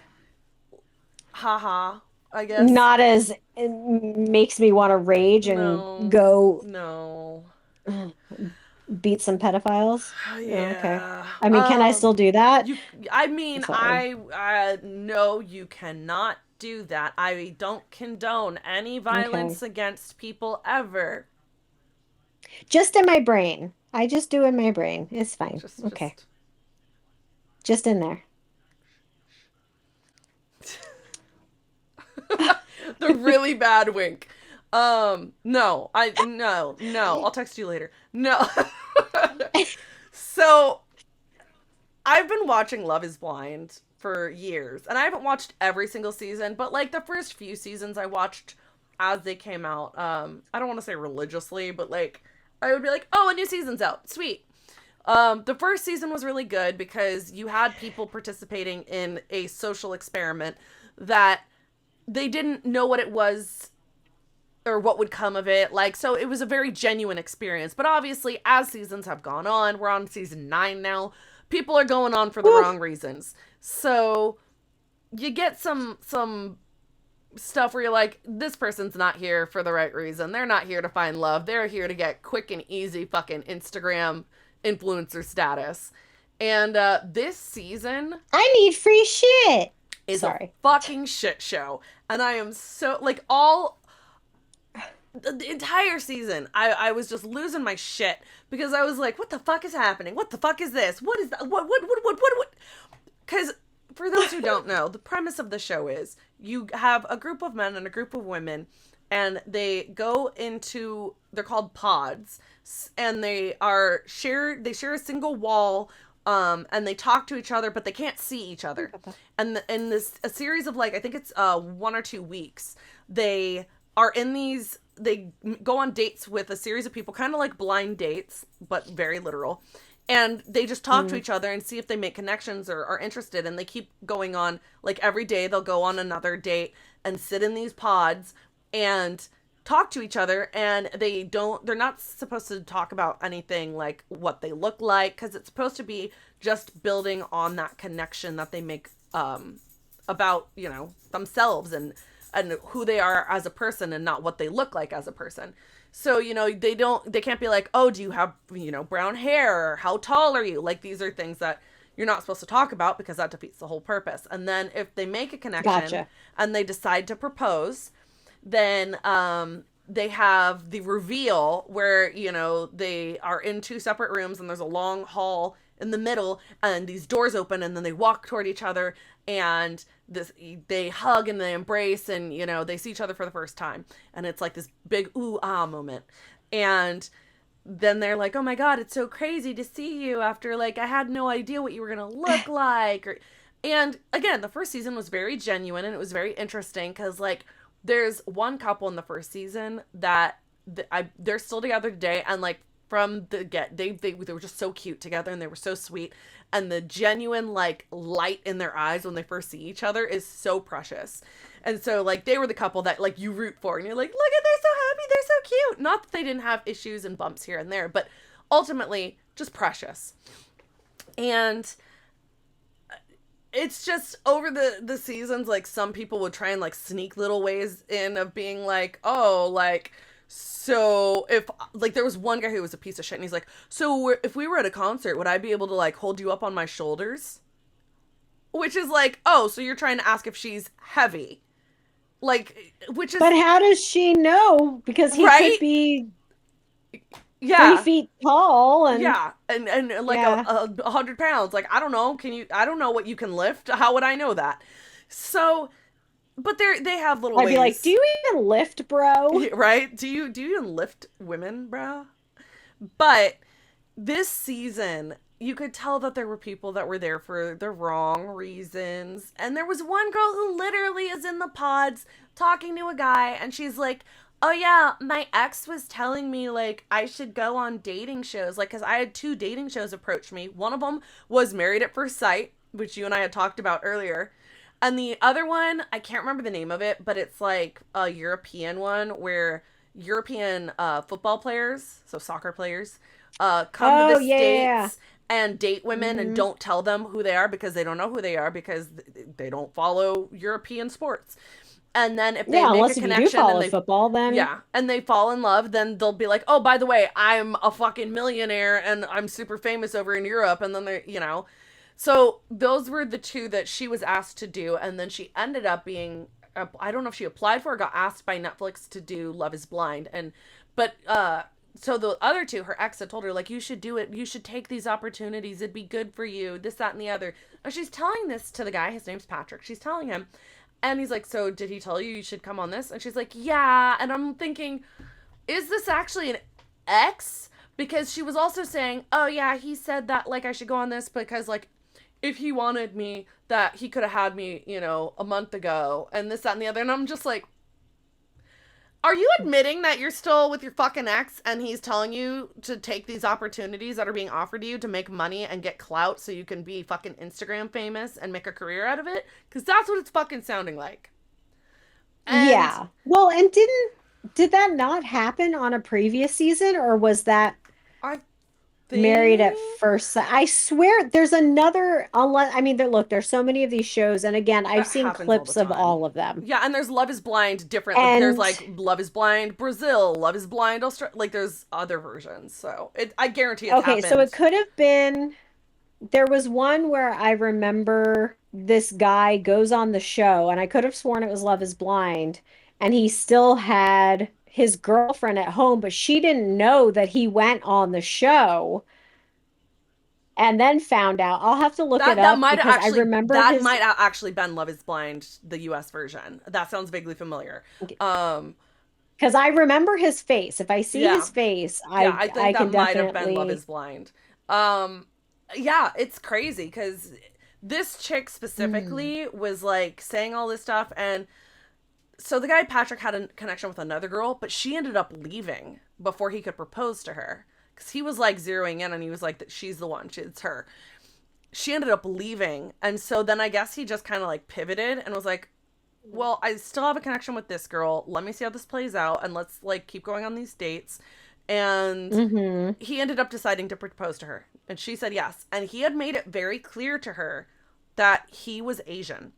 haha, I guess. Not as it makes me want to rage and No, go no. beat some pedophiles. Okay. Yeah. I mean, can I still do that? You. I mean, Sorry. no, you cannot do that. I don't condone any Okay. violence against people ever. Just in my brain. I just do in my brain. It's fine. Okay. Just. Just in there. The really bad wink. No, no. I'll text you later. No. So I've been watching Love is Blind for years, and I haven't watched every single season, but like the first few seasons I watched as they came out. I don't want to say religiously, but like I would be like, oh, a new season's out. Sweet. The first season was really good because you had people participating in a social experiment that they didn't know what it was or what would come of it. Like, so it was a very genuine experience. But obviously, as seasons have gone on, we're on season 9 now. People are going on for the Woo. wrong reasons. So you get some stuff where you're like, this person's not here for the right reason. They're not here to find love. They're here to get quick and easy fucking Instagram influencer status. And this season I need free shit. is a Sorry. fucking shit show. And I am so, like, all the entire season, I was just losing my shit because I was like, what the fuck is happening? What the fuck is this? What is that? What? Because for those who don't know, the premise of the show is you have a group of men and a group of women, and they go into, they're called pods, and they share a single wall, and they talk to each other, but they can't see each other. And in this a series of like, I think it's 1 or 2 weeks, they are in these, they go on dates with a series of people, kind of like blind dates, but very literal. And they just talk to each other and see if they make connections or are interested. And they keep going on, like every day they'll go on another date and sit in these pods and talk to each other. And they're not supposed to talk about anything like what they look like, because it's supposed to be just building on that connection that they make about, themselves and who they are as a person and not what they look like as a person. So, they can't be like, oh, do you have, brown hair? Or how tall are you? Like, these are things that you're not supposed to talk about because that defeats the whole purpose. And then if they make a connection Gotcha. and they decide to propose, then they have the reveal where, they are in 2 separate rooms and there's a long hall in the middle and these doors open and then they walk toward each other and they hug and they embrace and they see each other for the first time, and it's like this big ooh ah moment. And then they're like, oh my god, it's so crazy to see you after, like, I had no idea what you were gonna look like. And again, the first season was very genuine and it was very interesting because, like, there's one couple in the first season that they're still together today, and like from the get, they were just so cute together and they were so sweet, and the genuine like light in their eyes when they first see each other is so precious. And so like they were the couple that like you root for and you're like, look at, they're so happy, they're so cute. Not that they didn't have issues and bumps here and there, but ultimately just precious. And it's just over the seasons, like some people would try and like sneak little ways in of being like, oh, like So if like there was one guy who was a piece of shit, and he's like, so if we were at a concert, would I be able to like hold you up on my shoulders? Which is like, oh, so you're trying to ask if she's heavy, like, which is But how does she know? Because he could right. be three Yeah, feet tall and yeah, and like yeah. 100 pounds. Like, I don't know. Can you? I don't know what you can lift. How would I know that? So, but they have little I'd be like, do ways, you even lift, bro? right? Do you even lift women, bro? But this season, you could tell that there were people that were there for the wrong reasons. And there was one girl who literally is in the pods talking to a guy, and she's like, oh yeah, my ex was telling me like I should go on dating shows, like, because I had two dating shows approach me. One of them was Married at First Sight, which you and I had talked about earlier, and the other one, I can't remember the name of it, but it's like a European one where European football players, so soccer players, come to the Oh yeah. States and date women and Mm-hmm. don't tell them who they are because they don't know who they are because they don't follow European sports. And then if they Yeah, make a unless if you do connection and follow they, football, then yeah, and they fall in love, then they'll be like, oh, by the way, I'm a fucking millionaire and I'm super famous over in Europe. And then they're. So those were the two that she was asked to do. And then she ended up being, I don't know if she applied for or got asked by Netflix to do Love is Blind. So the other two, her ex had told her, like, you should do it. You should take these opportunities. It'd be good for you. This, that, and the other. And she's telling this to the guy. His name's Patrick. She's telling him. And he's like, so did he tell you should come on this? And she's like, yeah. And I'm thinking, is this actually an ex? Because she was also saying, oh, yeah, he said that, like, I should go on this because, like, if he wanted me, that he could have had me, a month ago, and this, that, and the other. And I'm just like, are you admitting that you're still with your fucking ex and he's telling you to take these opportunities that are being offered to you to make money and get clout so you can be fucking Instagram famous and make a career out of it? Because that's what it's fucking sounding like. And yeah. Well, and did that not happen on a previous season, or was that I Married at think First Sight? I swear there's another, unless I mean, look, there's so many of these shows, and again, I've that seen happens all the clips of time. all of them. Yeah, and there's Love is Blind different. There's And like Love is Blind Brazil, Love is Blind Australia. Like there's other versions. So I guarantee it's okay, so it happened. could have been there was one where I remember this guy goes on the show, and I could have sworn it was Love is Blind, and he still had his girlfriend at home, but she didn't know that he went on the show and then found out. I'll have to look it up because I remember That his might actually been Love is Blind, the US version. That sounds vaguely familiar. Um because I remember his face. If I see yeah. his face, Yeah, I I think I that can might have been Love definitely. is Blind. Um yeah, it's crazy cuz this chick Mm. specifically was like saying all this stuff, and so the guy Patrick had a connection with another girl, but she ended up leaving before he could propose to her because he was like zeroing in and he was like that she's the one, it's her. She ended up leaving, and so then I guess he just kind of like pivoted and was like, well, I still have a connection with this girl, let me see how this plays out and let's like keep going on these dates. And Mm-hmm. he ended up deciding to propose to her, and she said yes, and he had made it very clear to her that he was Asian.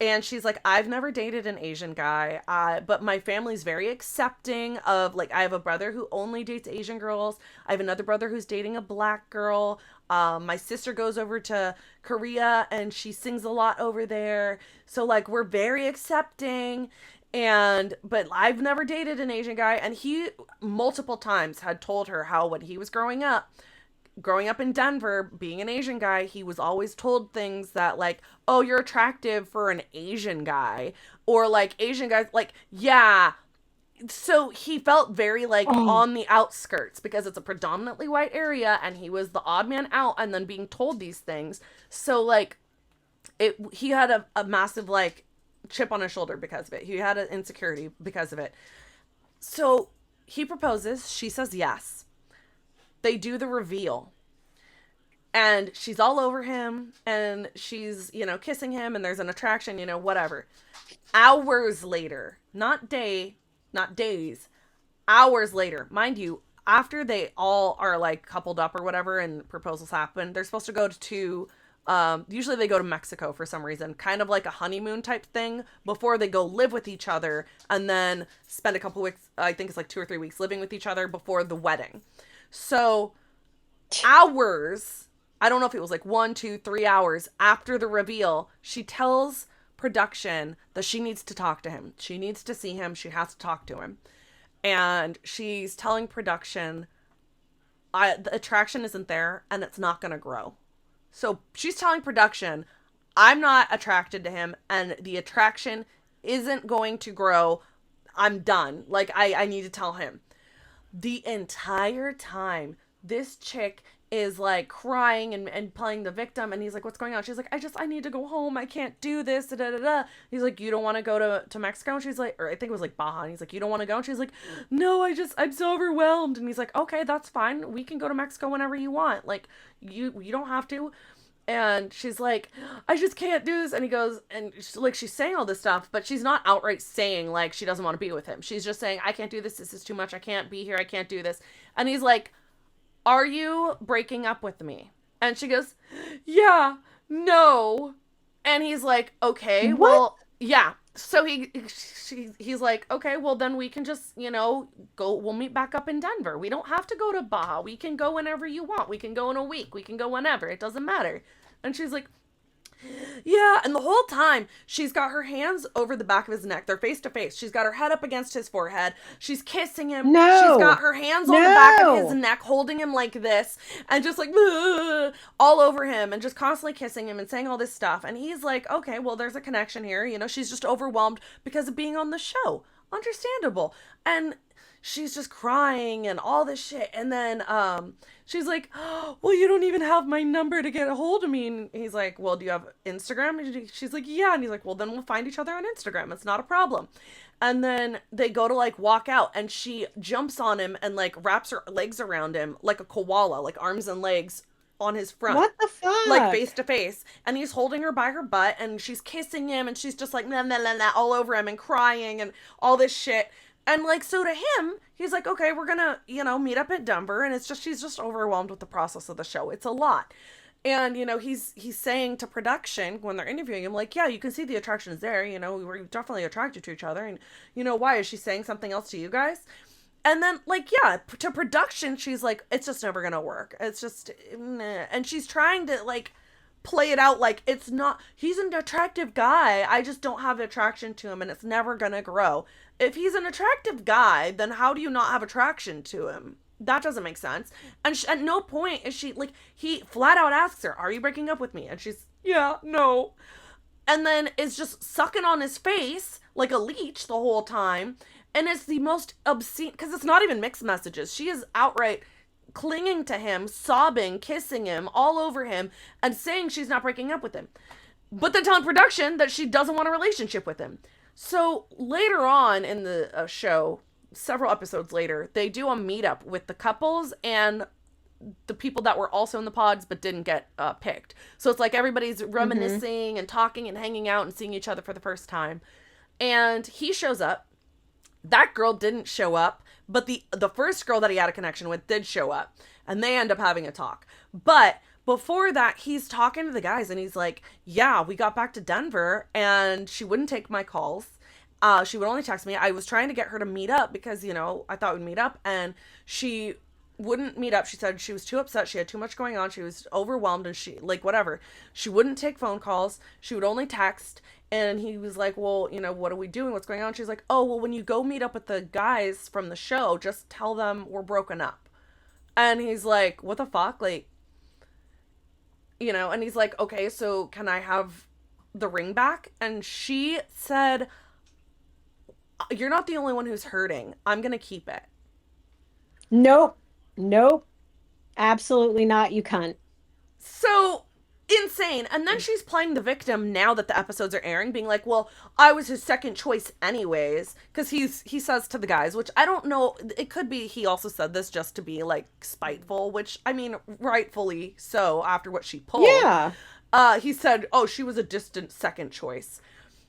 And she's like, I've never dated an Asian guy, but my family's very accepting of, like, I have a brother who only dates Asian girls. I have another brother who's dating a black girl. My sister goes over to Korea and she sings a lot over there. So, like, we're very accepting. But I've never dated an Asian guy. And he multiple times had told her how when he was growing up in Denver, being an Asian guy, he was always told things that like, "Oh, you're attractive for an Asian guy," or like Asian guys like, "Yeah." So he felt very like Oh, on the outskirts because it's a predominantly white area and he was the odd man out and then being told these things. So like he had a massive like chip on his shoulder because of it. He had an insecurity because of it. So he proposes, she says yes. They do the reveal, and she's all over him and she's kissing him and there's an attraction, whatever. Hours later, not days, hours later, mind you, after they all are like coupled up or whatever and proposals happen, they're supposed to go to Usually they go to Mexico for some reason, kind of like a honeymoon type thing before they go live with each other and then spend a couple weeks, I think it's like 2 or 3 weeks living with each other before the wedding. So hours, I don't know if it was like 1, 2, 3 hours after the reveal, she tells production that she needs to talk to him. She needs to see him. She has to talk to him. And she's telling production, the attraction isn't there and it's not going to grow. So she's telling production, I'm not attracted to him and the attraction isn't going to grow. I'm done. Like, I need to tell him. The entire time, this chick is like crying and playing the victim, and he's like, what's going on? She's like, I need to go home. I can't do this. Da, da, da, da. He's like, you don't want to go to Mexico? And she's like, or I think it was like Baja. And he's like, you don't want to go? And she's like, no, I'm so overwhelmed. And he's like, okay, that's fine. We can go to Mexico whenever you want. Like, you don't have to. And she's like, I just can't do this. And he goes, and she's saying all this stuff, but she's not outright saying like she doesn't want to be with him. She's just saying, I can't do this. This is too much. I can't be here. I can't do this. And he's like, are you breaking up with me? And she goes, yeah, no. And he's like, okay, What? well, yeah. So he's like, okay, well then we can just, go, we'll meet back up in Denver. We don't have to go to Baja. We can go whenever you want. We can go in a week. We can go whenever. It doesn't matter. And she's like, yeah, and the whole time she's got her hands over the back of his neck. They're face to face. She's got her head up against his forehead. She's kissing him. No. She's got her hands on the back of his neck, holding him like this, and just like all over him, and just constantly kissing him and saying all this stuff. And he's like, okay, well, there's a connection here. She's just overwhelmed because of being on the show. Understandable. And she's just crying and all this shit. And then she's like, well, you don't even have my number to get a hold of me. And he's like, well, do you have Instagram? And she's like, yeah. And he's like, well, then we'll find each other on Instagram. It's not a problem. And then they go to like walk out, and she jumps on him and like wraps her legs around him like a koala, like arms and legs on his front. What the fuck? Like face to face. And he's holding her by her butt, and she's kissing him, and she's just like nah, nah, nah, nah, all over him and crying and all this shit. And like, so to him, he's like, okay, we're gonna, meet up at Denver. And she's just overwhelmed with the process of the show. It's a lot. And, he's saying to production when they're interviewing him, like, yeah, you can see the attraction is there. We were definitely attracted to each other. And why? Is she saying something else to you guys? And then, like, yeah, to production, she's like, it's just never gonna work. It's just, nah. And she's trying to, like, play it out like it's not, he's an attractive guy. I just don't have attraction to him, and it's never gonna grow. If he's an attractive guy, then how do you not have attraction to him? That doesn't make sense. And at no point is she, like, he flat out asks her, are you breaking up with me? And she's, yeah, no. And then is just sucking on his face like a leech the whole time. And it's the most obscene, because it's not even mixed messages. She is outright clinging to him, sobbing, kissing him, all over him, and saying she's not breaking up with him. But then telling production that she doesn't want a relationship with him. So later on in the show, several episodes later, they do a meetup with the couples and the people that were also in the pods but didn't get picked. So it's like everybody's reminiscing and talking and hanging out and seeing each other for the first time. And he shows up. That girl didn't show up, but the first girl that he had a connection with did show up, and they end up having a talk. But before that, he's talking to the guys, and he's like, yeah, we got back to Denver, and she wouldn't take my calls. She would only text me. I was trying to get her to meet up because, I thought we'd meet up, and she wouldn't meet up. She said she was too upset. She had too much going on. She was overwhelmed, and she, like, whatever. She wouldn't take phone calls. She would only text. And he was like, well, what are we doing? What's going on? She's like, oh, well, when you go meet up with the guys from the show, just tell them we're broken up. And he's like, what the fuck? Like, and he's like, okay, so can I have the ring back? And she said, you're not the only one who's hurting. I'm going to keep it. Nope. Absolutely not, you cunt. So insane. And then she's playing the victim now that the episodes are airing, being like, well, I was his second choice anyways, because he says to the guys, which I don't know, it could be he also said this just to be like spiteful, which I mean rightfully so after what she pulled. Yeah. He said, oh, she was a distant second choice,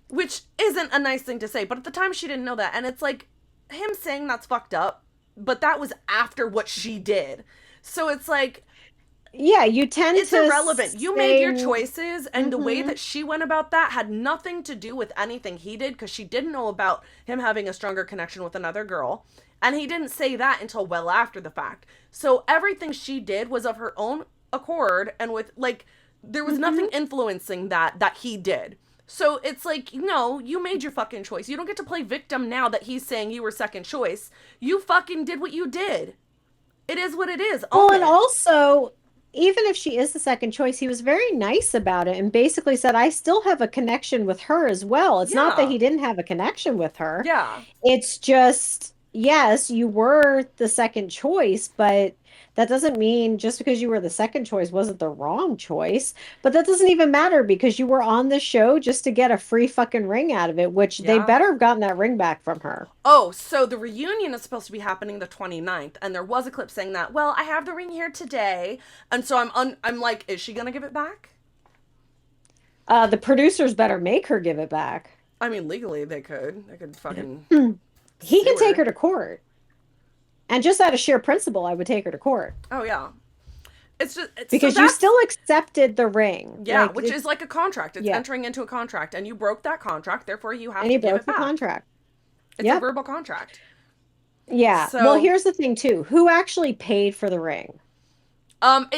which isn't a nice thing to say, but at the time she didn't know that. And it's like him saying that's fucked up, but that was after what she did. So it's like, Yeah, you tend It's to irrelevant. You made say, your choices, and the way mm-hmm. that she went about that had nothing to do with anything he did, because she didn't know about him having a stronger connection with another girl. And he didn't say that until well after the fact. So everything she did was of her own accord, and with, like, there was Mm-hmm. nothing influencing that he did. So it's like, no, you made your fucking choice. You don't get to play victim now that he's saying you were second choice. You fucking did what you did. It is what it is. Well, Own and it. also, even if she is the second choice, he was very nice about it and basically said, I still have a connection with her as well. It's not that Yeah. he didn't have a connection with her. Yeah. It's just, yes, you were the second choice, but that doesn't mean just because you were the second choice wasn't the wrong choice. But that doesn't even matter because you were on the show just to get a free fucking ring out of it, which they Yeah. better have gotten that ring back from her. Oh, so the reunion is supposed to be happening the 29th, and there was a clip saying that, well, I have the ring here today. And so I'm like, is she going to give it back? The producers better make her give it back. I mean, legally they could. They could fucking He sue can take her. her to court. And just out of sheer principle, I would take her to court Oh yeah. So because you that's still accepted the ring. yeah, Like which is like a contract. It's yeah, entering into a contract, and you broke that contract, therefore you have and to he give broke it the back. contract. It's a Yep. verbal contract. Yeah. Well, So here's the thing too. Who actually paid for the ring?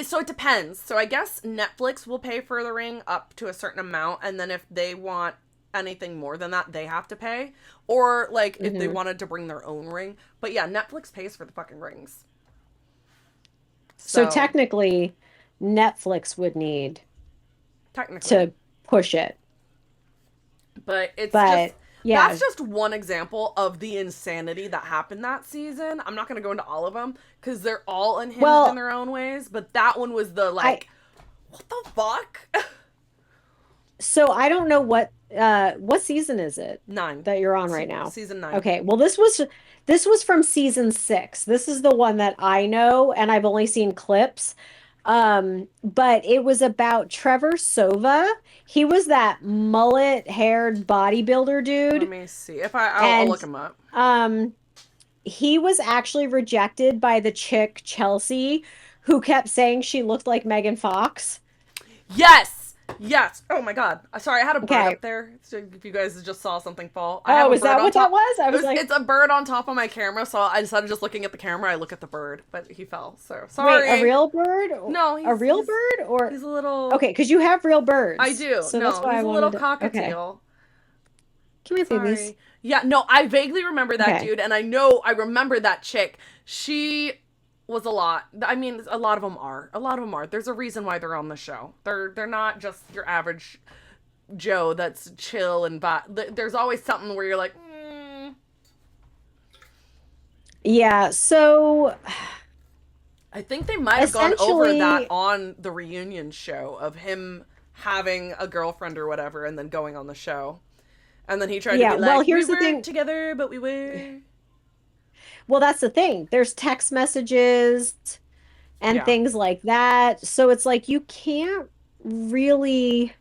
so it depends. So I guess Netflix will pay for the ring up to a certain amount, and then if they want anything more than that, they have to pay. Or like if they Hmm. wanted to bring their own ring. But yeah, Netflix pays for the fucking rings. So So technically, Netflix would need technically. to push it. But it's just But that's yeah. just one example of the insanity that happened that season. I'm not going to go into all of them because they're all unhinged in Well, their own ways, but that one was the I like, what the fuck? so I don't know what season is it Nine. that you're on right now? Season 9. Okay, well this was from season 6. This is the one that I know and I've only seen clips. But it was about Trevor Sova. He was that mullet-haired bodybuilder Let dude me see. If I'll and look him up. um he was actually rejected by the chick Chelsea who kept saying she looked like Megan Fox. Yes! Yes! Oh my god. Sorry, I had a bird Okay. up there. So if you guys just saw something fall, I have Oh, a is bird that on what that top. was? I was like, It's a bird on top of my camera, so I decided just looking at the camera, I look at the bird, but he fell. So wait, a sorry. real bird? No, A real bird or he's a little. okay, because you have real I birds. do. So that's No, why he's I a little wanted to. Okay. cockatiel. Come here, babies. Sorry. Yeah, no, I vaguely remember that Okay. dude, and I know I remember that chick. She was a lot. I mean, a lot of them are. A lot of them are. There's a reason why they're on the show. They're not just your average Joe that's chill and there's always something where you're like, Yeah, so I think they might have gone over that essentially, on the reunion show of him having a girlfriend or whatever, and then going on the show. And then he tried to yeah, be well, like, we here's the weren't thing. together, but we were. Well, that's the thing. There's text messages and Yeah. things like that. So it's like you can't really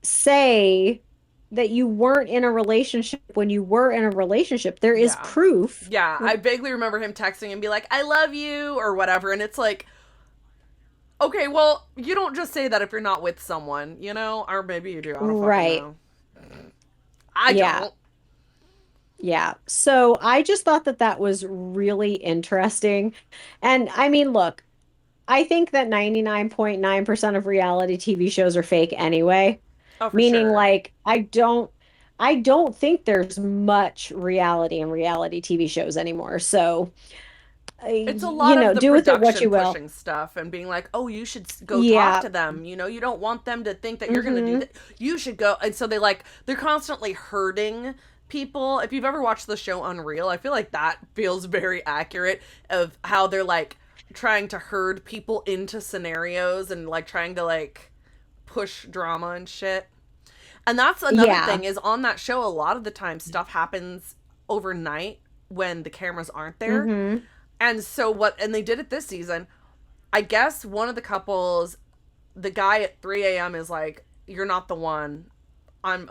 say that you weren't in a relationship when you were in a relationship. There is Yeah. proof. Yeah. I vaguely remember him texting and be like, I love you, or whatever. And it's like, okay, well, you don't just say that if you're not with someone, you know? Or maybe you do. I don't fucking Right. know. I Yeah. don't. Yeah. So I just thought that that was really interesting. And I mean, look, I think that 99.9% of reality TV shows are fake anyway. Oh, for Meaning sure. like I don't think there's much reality in reality TV shows anymore. So, It's a lot of the do with it what production you will. pushing stuff and being like, oh, you should go talk Yeah. to them. You know, you don't want them to think that you're going to do Hmm. that. You should go. And so they're constantly hurting people. If you've ever watched the show Unreal, I feel like that feels very accurate of how they're like trying to herd people into scenarios and like trying to like push drama and shit. And that's another Yeah. thing is on that show, a lot of the time stuff happens overnight when the cameras aren't there. Hmm. And so and they did it this season. I guess one of the couples, the guy at 3 a.m. is like, you're not the one.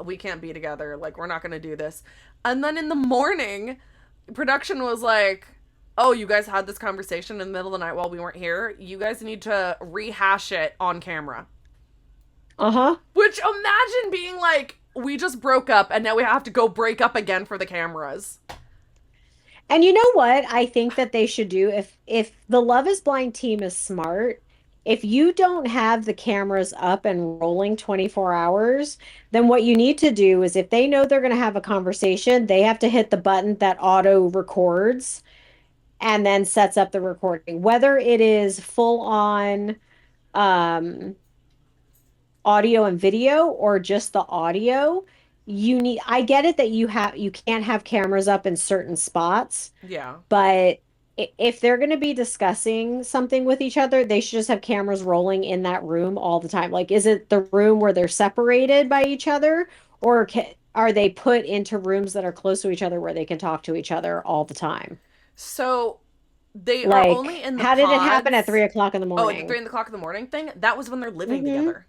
We can't be together. Like, we're not going to do this. And then in the morning, production was like, oh, you guys had this conversation in the middle of the night while we weren't here. You guys need to rehash it on camera. Uh-huh. Which, imagine being like, we just broke up and now we have to go break up again for the cameras. And you know what I think that they should do if the Love is Blind team is smart, if you don't have the cameras up and rolling 24 hours, then what you need to do is if they know they're going to have a conversation, they have to hit the button that auto records and then sets up the recording. Whether it is full on um audio and video or just the audio, you need I get it that you can't have cameras up in certain spots, Yeah. but if they're going to be discussing something with each other, they should just have cameras rolling in that room all the time. Like, is it the room where they're separated by each other, or are they put into rooms that are close to each other where they can talk to each other all the time? So they are only Like, in the how did it happen at pods. 3 o'clock in the Oh, at the 3 morning? o'clock in the morning thing? That was when they're living Mm-hmm. together.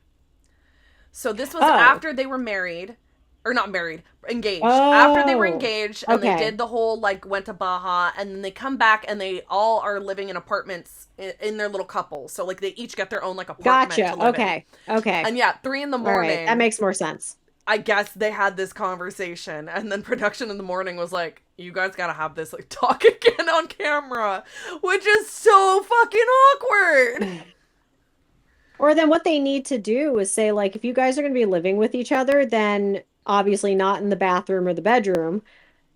So this was Oh, after they were married, or not married, engaged. After they were oh, engaged, and they okay. did the whole like went to Baja, and then they come back and they all are living in apartments in their little couple. So like they each get their own like apartment to Gotcha. live in. Okay. Okay. And yeah, 3 in the All right. That morning, makes more sense. I guess they had this conversation, and then production in the morning was like, "You guys gotta have this like talk again on camera," which is so fucking awkward. Or then what they need to do is say, like, if you guys are going to be living with each other, then obviously not in the bathroom or the bedroom,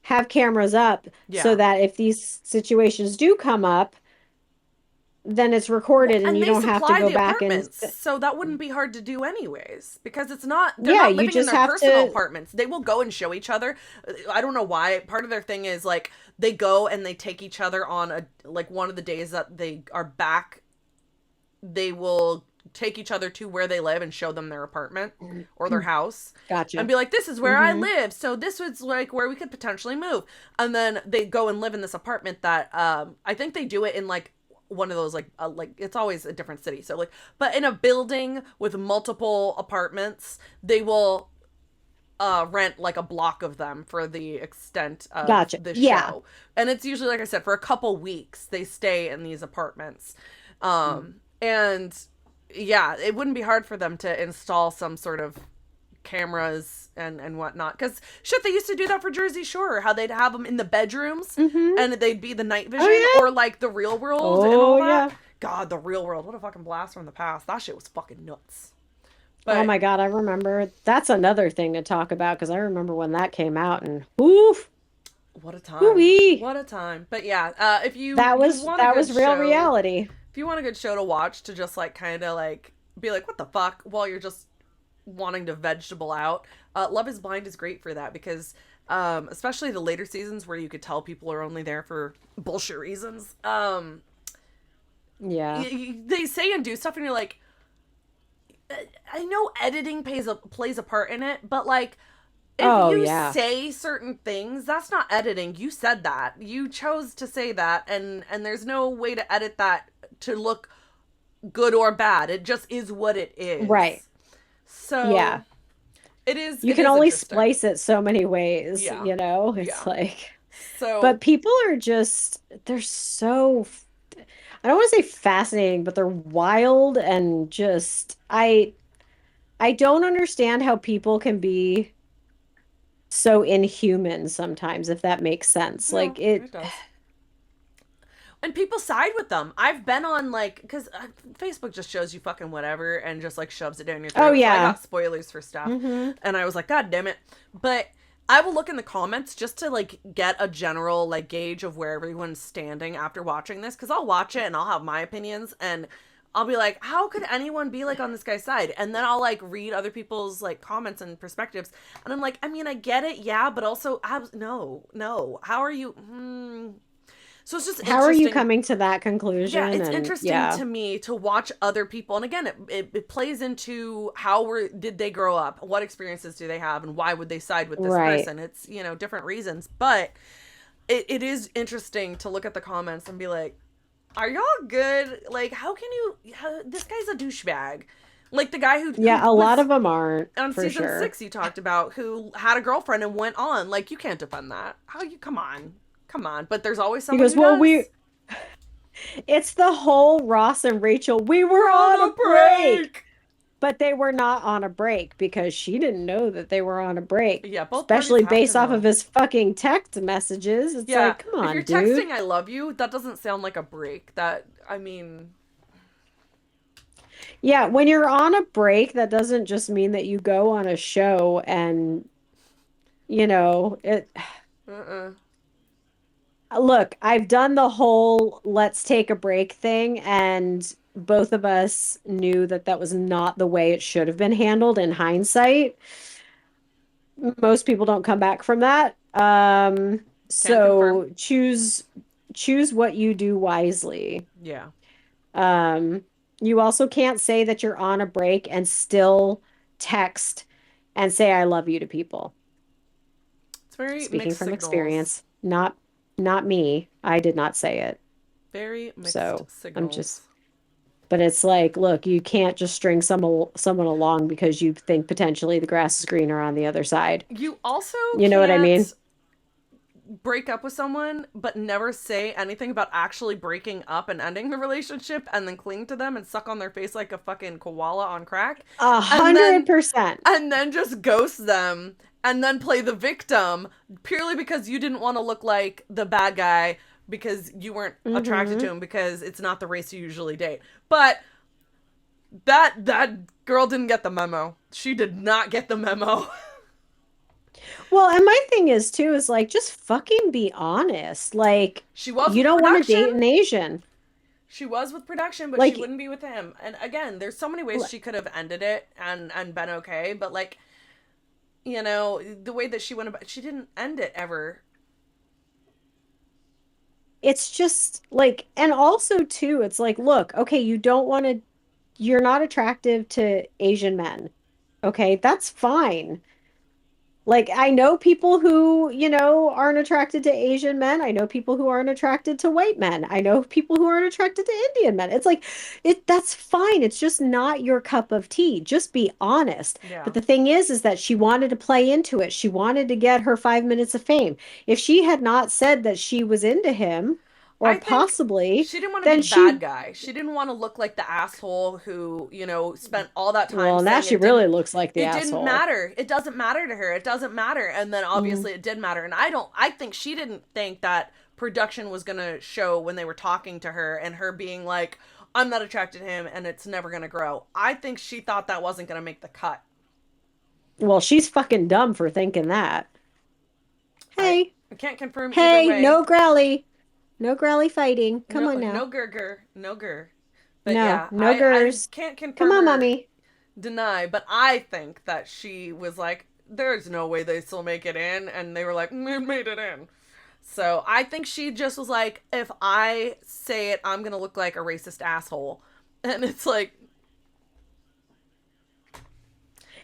have cameras up so Yeah. that if these situations do come up, then it's Well, recorded and and you they don't have to supply go the back and apartments, so that wouldn't be hard to do anyways. Because it's not, they're yeah, not you living in just their have personal to. apartments. They will go and show each other. I don't know why. Part of their thing is like they go and they take each other on a like one of the days that they are back. They will take each other to where they live and show them their apartment or their house and Gotcha. be like, this is where I Hmm. live, so this was like where we could potentially move. And then they go and live in this apartment that I think they do it in like one of those like it's always a different city, so like, but in a building with multiple apartments, they will rent like a block of them for the extent of Gotcha. the Yeah. show. And it's usually, like I said, for a couple weeks they stay in these apartments. And yeah, it wouldn't be hard for them to install some sort of cameras and whatnot, because shit, they used to do that for Jersey Shore, how they'd have them in the bedrooms Hmm. and they'd be the night Oh, vision, yeah. or like the Real World and all Oh, that. yeah. God, the Real World, what a fucking blast from the past. That shit was fucking nuts. Oh But my God, I remember. That's another thing to talk about because I remember when that came out and oof, what a time. ooh. What a time. But yeah, if That you was want a that good was real show, reality. if you want a good show to watch to just like kind of like be like, what the fuck, while you're just wanting to vegetable out, Love is Blind is great for that, because especially the later seasons where you could tell people are only there for bullshit reasons. Yeah. They say and do stuff and you're like, I know editing plays a part in it, but like, if Oh you yeah. say certain things, that's not editing. You said that. You chose to say that, and there's no way to edit that to look good or bad. It just is what it Right. is. So Yeah. it is You it can is only interesting. splice it so many ways, Yeah. you know? It's Yeah. like, So but people are just, they're so, I don't want to say fascinating, but they're wild and just, I don't understand how people can be so inhuman sometimes, if that makes sense. no, Like it, it does. And people side with them. I've been on like, because Facebook just shows you fucking whatever and just like shoves it down your oh throat. So I yeah. got spoilers for stuff, Mm-hmm. and I was like, God damn it! But I will look in the comments just to like get a general like gauge of where everyone's standing after watching this, because I'll watch it and I'll have my opinions, and I'll be like, how could anyone be like on this guy's side? And then I'll like read other people's like comments and perspectives, and I'm like, I mean, I get it, yeah, but also, no, how are you? So it's just How are you interesting. coming to that Yeah, conclusion? it's And interesting yeah, to me to watch other people, and again, it plays into how did they grow up, what experiences do they have, and why would they side with this right. person. It's, different reasons, but it is interesting to look at the comments and be like, are y'all good? Like, this guy's a douchebag. Like the guy who Yeah, a lot was of them aren't on for season sure. 6 you talked about, who had a girlfriend and went on. Like, you can't defend that. How you, come on. Come on. But there's always He someone goes, who "Well, we does. It's the whole Ross and Rachel, we were We're on on a a break. break. But they were not on a break because she didn't know that they were on a break, Yeah, both parties especially have to based off of know. his fucking text messages. It's Yeah, like, come if on, you're dude. texting "I love you," that doesn't sound like a break. Yeah, when you're on a break, that doesn't just mean that you go on a show and, it. Uh-uh. Look, I've done the whole let's take a break thing, and both of us knew that that was not the way it should have been handled in hindsight. Most people don't come back from that. Can confirm. So choose what you do wisely. Yeah, Um, you also can't say that you're on a break and still text and say I love you to people. it's very Speaking mixed from signals. experience, not me. I did not say it. Very mixed So I'm just signals. but it's like, look, you can't just string someone along because you think potentially the grass is greener on the other side. You also You know what I mean? can't break up with someone but never say anything about actually breaking up and ending the relationship and then cling to them and suck on their face like a fucking koala on crack A and hundred then percent. just ghost them and then play the victim purely because you didn't want to look like the bad guy because you weren't attracted to Mm-hmm. him because it's not the race you usually date. But that girl didn't get the memo. She did not get the memo. Well, and my thing is too, is like just fucking be honest. Like She was you with don't want to date production. an Asian. She was with production, but she Like wouldn't be with him. And again, there's so many ways l- she could have ended it and been okay, but like, the way that she went about, she didn't end it ever. it's just like, and also too, it's like, look, okay, you're not attractive to Asian men. Okay, that's fine. Like, I know people who, aren't attracted to Asian men. I know people who aren't attracted to white men. I know people who aren't attracted to Indian men. It's like, that's fine. It's just not your cup of tea. Just be honest. Yeah. But the thing is that she wanted to play into it. She wanted to get her 5 minutes of fame. If she had not said that she was into him, or I think possibly, she didn't want to be then the bad she, guy. She didn't want to look like the asshole who, spent all that time well, now saying she really looks like the it didn't asshole. matter. It doesn't matter to her. It doesn't matter. And then Mm. obviously it did matter. And I think she didn't think that production was going to show when they were talking to her and her being like, I'm not attracted to him and it's never going to grow. I think she thought that wasn't going to make the cut. Well, she's fucking dumb for thinking that. I, Hey, I can't confirm either hey, way. no growly. No growly fighting. Come No, on no now. gurgur, no gur. But No, yeah, no I gers. can't Come confirm on, or mommy. deny, but I think that she was like, there's no way they still make it in. And they were like, we made it in. So I think she just was like, if I say it, I'm going to look like a racist asshole. And it's like,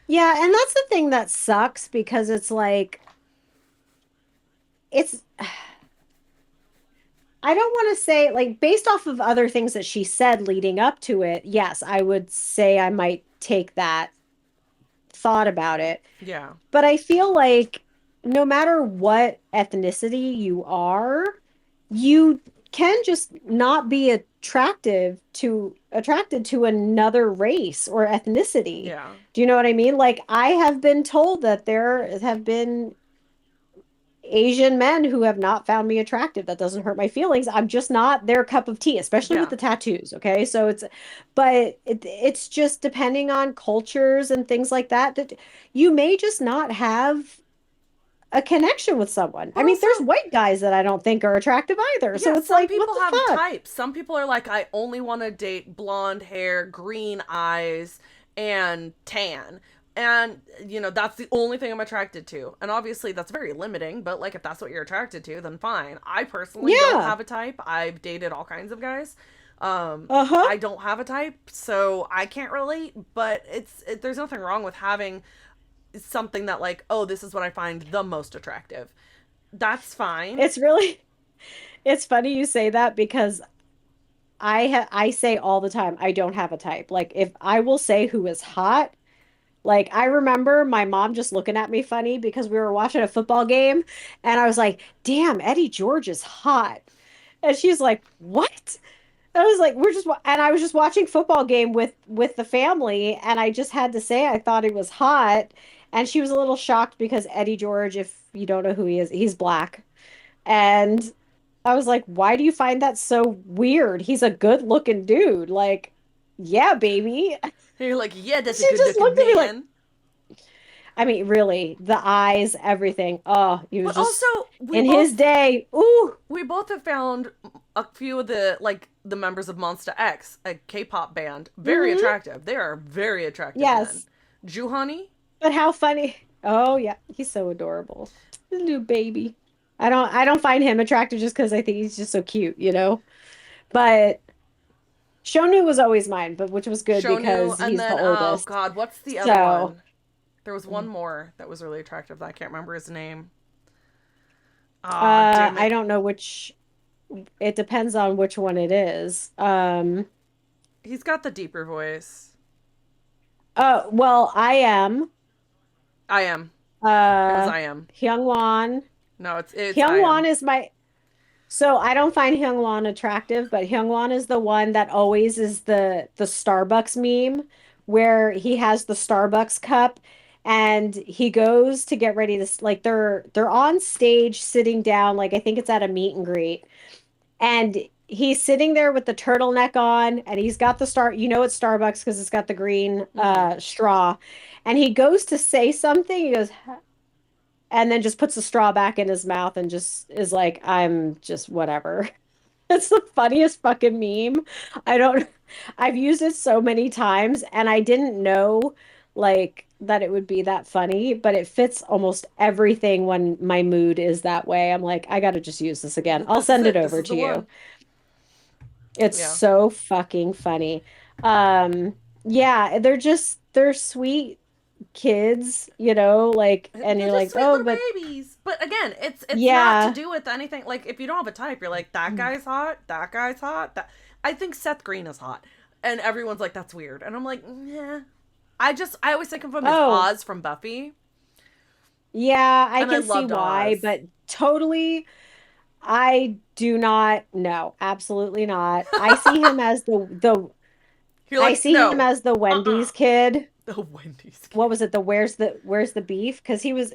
Yeah, and that's the thing that sucks because it's like, it's, I don't want to say, like, based off of other things that she said leading up to it, yes, I would say I might take that thought about it. yeah, But I feel like no matter what ethnicity you are, you can just not be attracted to another race or ethnicity. yeah. Do you know what I mean? Like I have been told that there have been Asian men who have not found me attractive. That doesn't hurt my feelings. I'm just not their cup of tea, especially with Yeah. the tattoos. Okay. So it's just depending on cultures and things like that, that you may just not have a connection with someone. I But mean, also, there's white guys that I don't think are attractive either. yeah, So it's some like, what people the have fuck? types. Some people are like, I only want to date blonde hair, green eyes, and tan. And, that's the only thing I'm attracted to. And obviously, that's very limiting, but like, if that's what you're attracted to, then fine. I personally don't Yeah. have a type. I've dated all kinds of guys. Uh-huh. I don't have a type, so I can't relate, but there's nothing wrong with having something that, like, oh, this is what I find the most attractive. That's fine. It's really it's funny you say that because I say all the time I don't have a type. Like if I will say who is hot, like I remember my mom just looking at me funny because we were watching a football game and I was like, "Damn, Eddie George is hot." And she's like, "What?" I was like, and I was just watching football game with the family, and I just had to say I thought he was hot, and she was a little shocked because Eddie George, if you don't know who he is, he's black, and I was like, why do you find that so weird? He's a good looking dude, like, yeah, baby. And you're like, yeah, that's a She good just looking looked at me like, man. I mean, really, the eyes, everything. Oh, he was But also, just in his day. Ooh, we both have found a few of the members of Monster X, a K-pop band, very mm-hmm, attractive. They are very attractive men. yes. Juhani, But how funny. Oh yeah, he's so adorable. Little baby. I don't find him attractive just because I think he's just so cute, you know? But Shonu was always mine, but which was good Shonu, because and he's the then oh oldest. god, what's the other So, one? There was one more that was really attractive that I can't remember his name. Ah, damn I it. don't know which it depends on which one it is. He's got the deeper voice. Well, I am I am. It was uh I am. Hyungwon. No, it's I Hyungwon am. is my So I don't find Hyungwon attractive, but Hyungwon is the one that always is the Starbucks meme where he has the Starbucks cup and he goes to get ready to like they're on stage sitting down like I think it's at a meet and greet and he's sitting there with the turtleneck on and he's got the star you know it's Starbucks because it's got the green Mm-hmm. straw and he goes to say something he goes and then just puts the straw back in his mouth and just is like I'm just whatever. It's the funniest fucking meme. I don't, I've used it so many times and I didn't know like that it would be that funny, but it fits almost everything when my mood is that way. I'm like, I gotta just use this again. I'll This is send it it. This over is to the you. one. It's Yeah. so fucking funny. Yeah, they're sweet kids, you know, like, and They're you're just like, sweet oh, little but babies. But again, it's not to yeah. do with anything. Like if you don't have a type, you're like that guy's hot. That guy's hot. That I think Seth Green is hot, and everyone's like that's weird, and I'm like, yeah. I always think of him as Oh, Oz from Buffy, yeah, I and I can see loved why, Oz. but totally I do not know. Absolutely not. I see him as the You're I like see him no, as the Wendy's kid. the Wendy's kid. What was it? The where's the beef? Because he was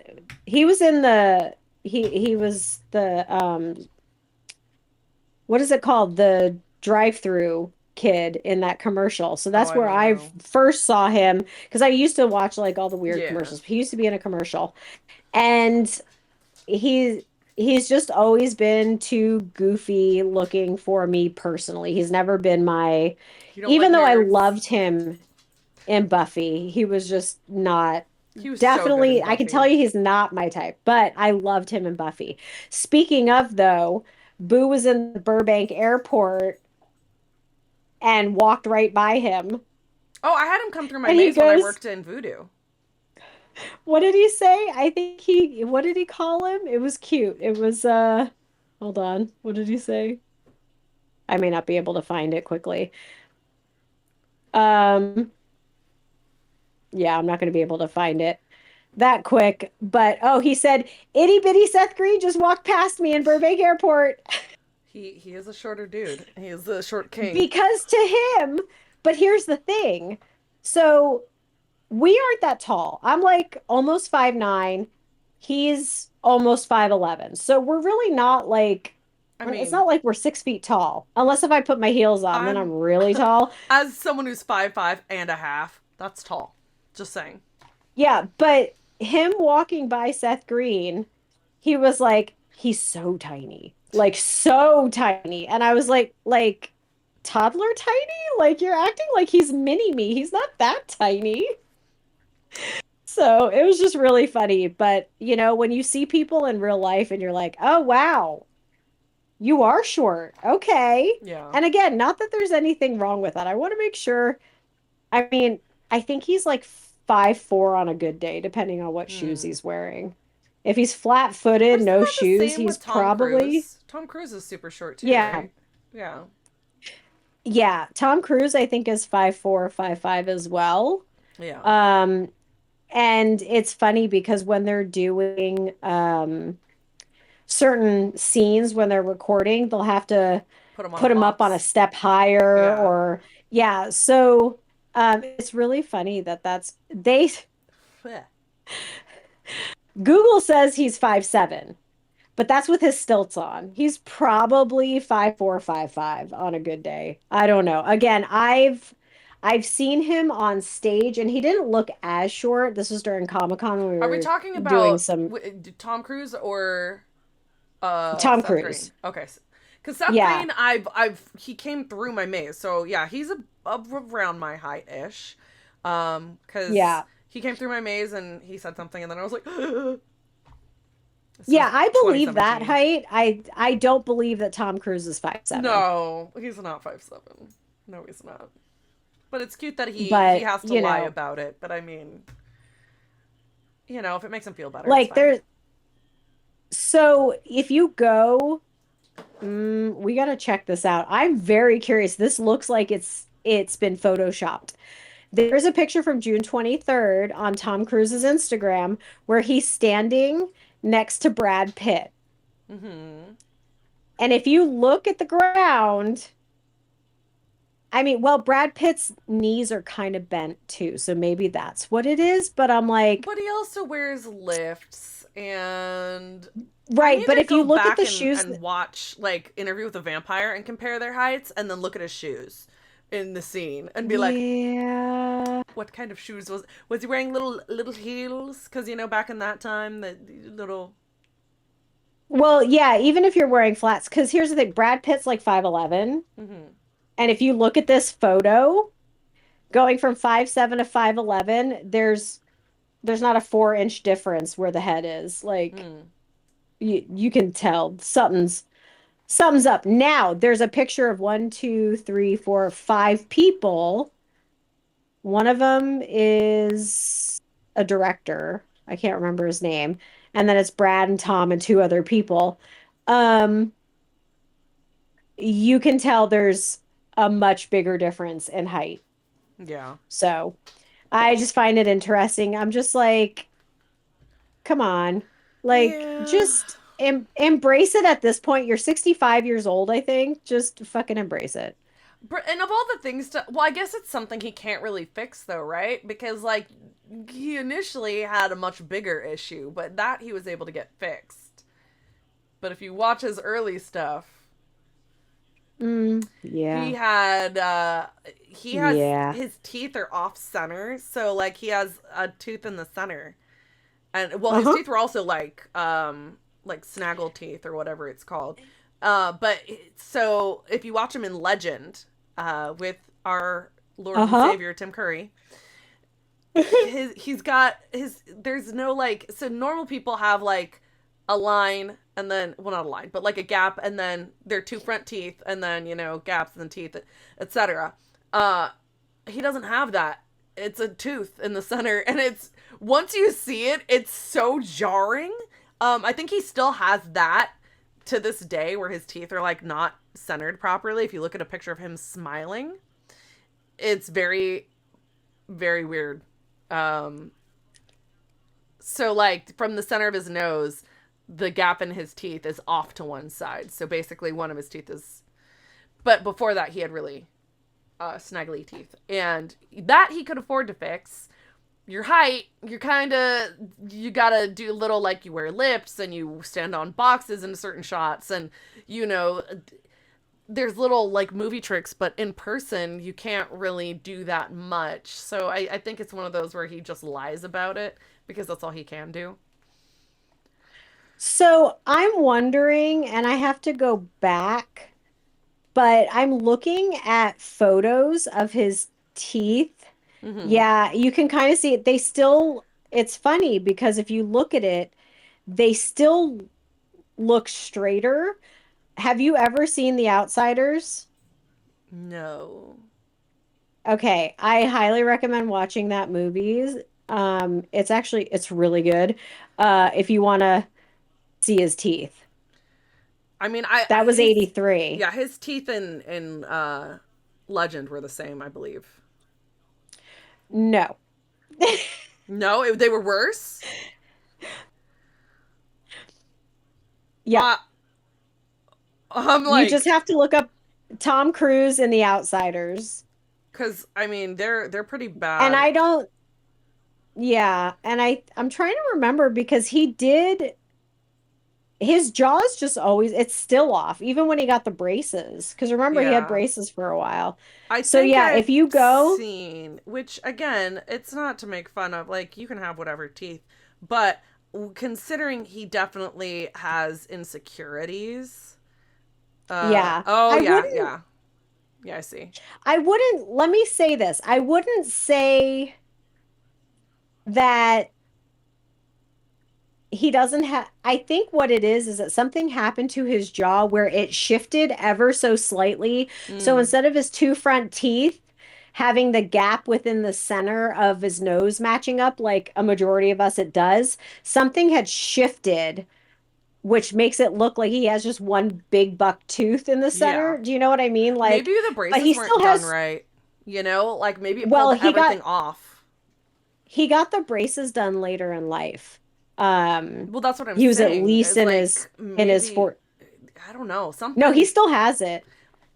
in the he was the what is it called? The drive-through kid in that commercial. So Oh, that's I where don't I know. first saw him because I used to watch like all the weird Yeah, commercials. He used to be in a commercial. And he's he's just always been too goofy looking for me personally. He's never been my you don't like even though I nerds. loved him in Buffy, he was just not He was so good in definitely I can tell Buffy. you he's not my type, but I loved him in Buffy. Speaking of though, Boo was in the Burbank airport and walked right by him. Oh, I had him come through my And he maze when I goes, worked in Voodoo. what did he say? I think what did he call him? It was cute. It was hold on. What did he say? I may not be able to find it quickly. Um, yeah, I'm not going to be able to find it that quick. But oh, he said, "Itty bitty Seth Green just walked past me in Burbank Airport." He is a shorter dude. He is the short king. Because to him, but here's the thing. So we aren't that tall. I'm like almost 5'9". He's almost 5'11". So we're really not like I it's mean, not like we're 6 feet tall. Unless if I put my heels on, then I'm I'm really tall. as someone who's 5'5" and a half. That's tall. Just saying. Yeah, but him walking by Seth Green, he was like, he's so tiny, like so tiny. And I was like toddler tiny? Like you're acting like he's mini me. He's not that tiny. So it was just really funny. But you know, when you see people in real life and you're like, oh wow, you are short. Okay. Yeah. And again, not that there's anything wrong with that. I want to make sure. I mean, I think he's like 5'4" on a good day, depending on what shoes Hmm. he's wearing. If he's But flat-footed, isn't no that the shoes, same he's with Tom probably Cruise? Tom Cruise is super short too, yeah. right? Yeah. Yeah, Tom Cruise I think is 5'4", 5'5" as well. Yeah. Um and it's funny because when they're doing certain scenes when they're recording, they'll have to Put him on a put him up on a box. step higher Yeah. or yeah. So it's really funny that that's they Blech. Google says he's 5'7", but that's with his stilts on. He's probably 5'4", 5'5" on a good day. I don't know. Again, I've seen him on stage and he didn't look as short. This was during Comic-Con when we Are we were talking doing about some Tom Cruise or Tom Seth Cruise. Green? Okay. Because Seth Yeah. Green, he came through my maze, so yeah, he's around my height ish. Because Yeah. he came through my maze and he said something, and then I was like, this Yeah, was I believe that 2017. height. I don't believe that Tom Cruise is 5'7". No, he's not 5'7". No, he's not. But it's cute that he But, has to you lie know, about it. But I mean, if it makes him feel better, it's like fine. there's so if you go, we got to check this out. I'm very curious. This looks like it's been photoshopped. There's a picture from June 23rd on Tom Cruise's Instagram where he's standing next to Brad Pitt. Mm-hmm. And if you look at the ground, I mean, well, Brad Pitt's knees are kind of bent too, so maybe that's what it is. But I'm like, But he also wears lifts, and I right. need But to if you go look at back the and, shoes, and watch like Interview with a Vampire and compare their heights, and then look at his shoes in the scene and be like, yeah. what kind of shoes was he wearing? Little heels? Because back in that time, the little. Well, yeah, even if you're wearing flats, because here's the thing, Brad Pitt's like 5'11", Mm-hmm. and if you look at this photo, going from 5'7" to 5'11", there's not a 4-inch difference where the head is. Like Mm. you can tell something's up. Now there's a picture of one, two, three, four, 5 people. One of them is a director. I can't remember his name. And then it's Brad and Tom and 2 other people. Um, you can tell there's a much bigger difference in height. Yeah. So I just find it interesting. I'm just like, come on. Like, Yeah. just embrace it at this point. You're 65 years old, I think. Just fucking embrace it. And of all the things well, I guess it's something he can't really fix though, right? Because like he initially had a much bigger issue, but that he was able to get fixed. But if you watch his early stuff, he Yeah. had he has Yeah. his teeth are off center, so like he has a tooth in the center. And well, his Uh-huh. teeth were also like snaggle teeth or whatever it's called. But so if you watch him in Legend, with our Lord and Uh-huh. Savior Tim Curry, he's got his there's no like so normal people have like a line and then well not a line but like a gap and then their two front teeth and then gaps in the teeth, etc. He doesn't have that. It's a tooth in the center, and it's once you see it, it's so jarring. I think he still has that to this day, where his teeth are like not centered properly. If you look at a picture of him smiling, it's very, very weird. Um, so like from the center of his nose, the gap in his teeth is off to one side. So basically, one of his teeth is. But before that, he had really snaggly teeth, and that he could afford to fix. Your height, you gotta do a little like you wear lips and you stand on boxes in certain shots, and you know, there's little like movie tricks, but in person you can't really do that much. So I think it's one of those where he just lies about it because that's all he can do. So I'm wondering, and I have to go back, but I'm looking at photos of his teeth. Mm-hmm. Yeah, you can kind of see it. It's funny because if you look at it, they still look straighter. Have you ever seen The Outsiders? No. Okay, I highly recommend watching that movie. It's really good. If you want to see his teeth. I mean, That was his 83. yeah, his teeth in Legend were the same, I believe. No. No, they were worse. Yeah. Uh, I'm You just like, have to look up. Tom Cruise in The Outsiders. Because I mean, they're pretty And bad. I don't, yeah, and I'm trying to remember because he did his jaw's just always it's still off even when he got the braces because remember he had Yeah. braces for a while. I So think yeah, I've if you go, seen, which again, it's not to make fun of, like, you can have whatever teeth, but considering he definitely has insecurities. yeah, Oh, I yeah, wouldn't yeah. Yeah, I see. I wouldn't let me say this. I wouldn't say that he doesn't have I think what it is that something happened to his jaw where it shifted ever so slightly. So Mm, instead of his two front teeth having the gap within the center of his nose matching up like a majority of us it does, something had shifted which makes it look like he has just one big buck tooth in the yeah. center. Do you know what I mean? Maybe Like, the but braces he weren't still done has, right. You know, like maybe it well, pulled everything off. he got the braces done later in life. Well, that's what I'm He was at saying. least Is like in his maybe, four. I don't know, No, he something. still has it.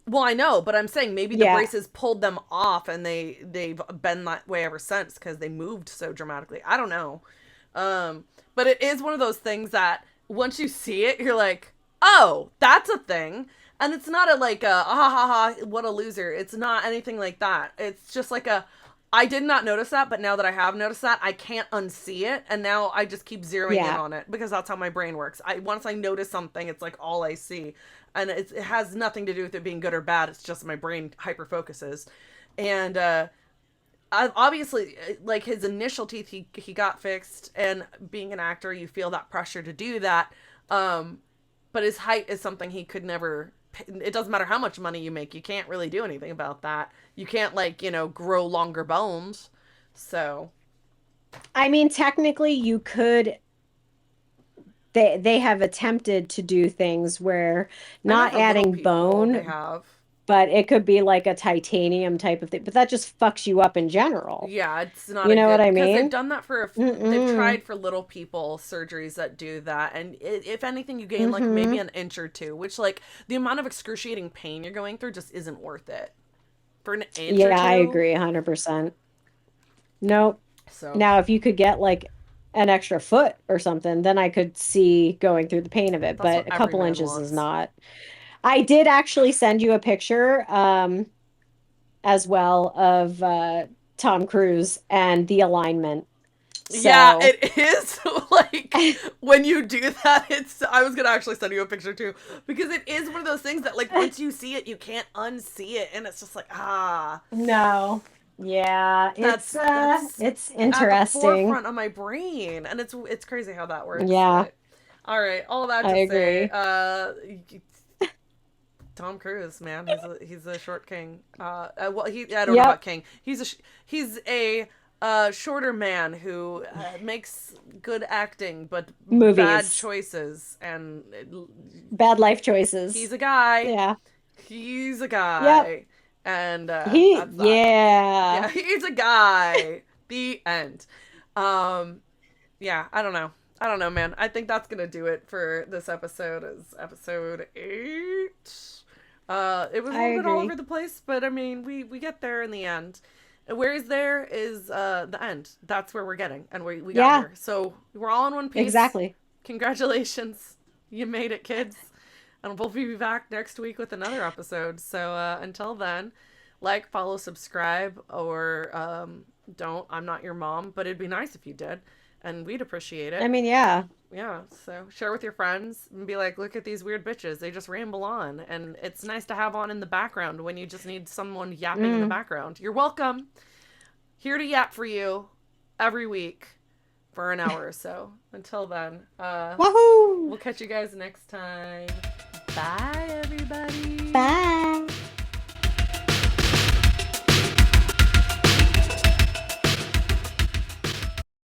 Well, I know, but I'm saying maybe the Yeah. braces pulled them off, and they've been that way ever since because they moved so dramatically. I don't know, but it is one of those things that once you see it, you're like, oh, that's a thing, and it's not a like a ah, ha ha ha, what a loser. It's not anything like that. It's just like a I did not notice that, but now that I have noticed that, I can't unsee it, and now I just keep zeroing in Yeah. on it because that's how my brain works. I once I notice something, it's like all I see, and it has nothing to do with it being good or bad. It's just my brain hyper focuses, and obviously, like his initial teeth, he got fixed, and being an actor, you feel that pressure to do that. Um, but his height is something he could never. It doesn't matter how much money you make, you can't really do anything about that. You can't like grow longer bones. So I mean, technically, you could. They have attempted to do things where I know not for little adding people they bone, have. but it could be like a titanium type of thing. But that just fucks you up in general. Yeah, it's not You a know what good I because they've mean? done that for they've Mm-mm. tried for little people surgeries that do that, and if anything, you gain like maybe Mm-hmm. an inch or two, which like the amount of excruciating pain you're going through just isn't worth it for an inch or Yeah, I two. agree 100%. Nope. So Now, if you could get like an extra foot or something, then I could see going through the pain of it, that's what but a every couple man inches is wants. not. I did actually send you a picture as well of Tom Cruise and the alignment. Yeah, So, it is like when you do that, it's I was gonna actually send you a picture too because it is one of those things that like once you see it, you can't unsee it, and it's just like no. Yeah, that's it's at the interesting. forefront of my brain, and it's crazy how that works. Yeah, But all right, all that I to say, agree. Tom Cruise, man, he's a short king. Well, he I don't know about Yep, king. He's a shorter man who makes good acting, but bad movies. choices, and Bad life he's choices. a guy. Yeah. He's a Yep. guy, and that's that. Yeah. Yeah, he's a guy. The end. Um, yeah, I don't know. I don't know, man. I think that's gonna do it for this episode. Is episode 8. It was a I little bit all over agree. the place, but I mean, we get there in the end. And where is there is the end. That's where we're getting, and we got Yeah, here. So we're all in one piece. exactly. Congratulations, you made it, kids. And we'll be back next week with another episode. So until then, like, follow, subscribe, or don't. I'm not your mom, but it'd be nice if you did, and we'd appreciate I it. mean, yeah. Yeah, so share with your friends and be like, look at these weird bitches. They just ramble on. And it's nice to have on in the background when you just need someone yapping in the Mm. background. You're welcome. Here to yap for you every week for an hour or so. Until then, Wahoo! we'll catch you guys next time. Bye, everybody. Bye.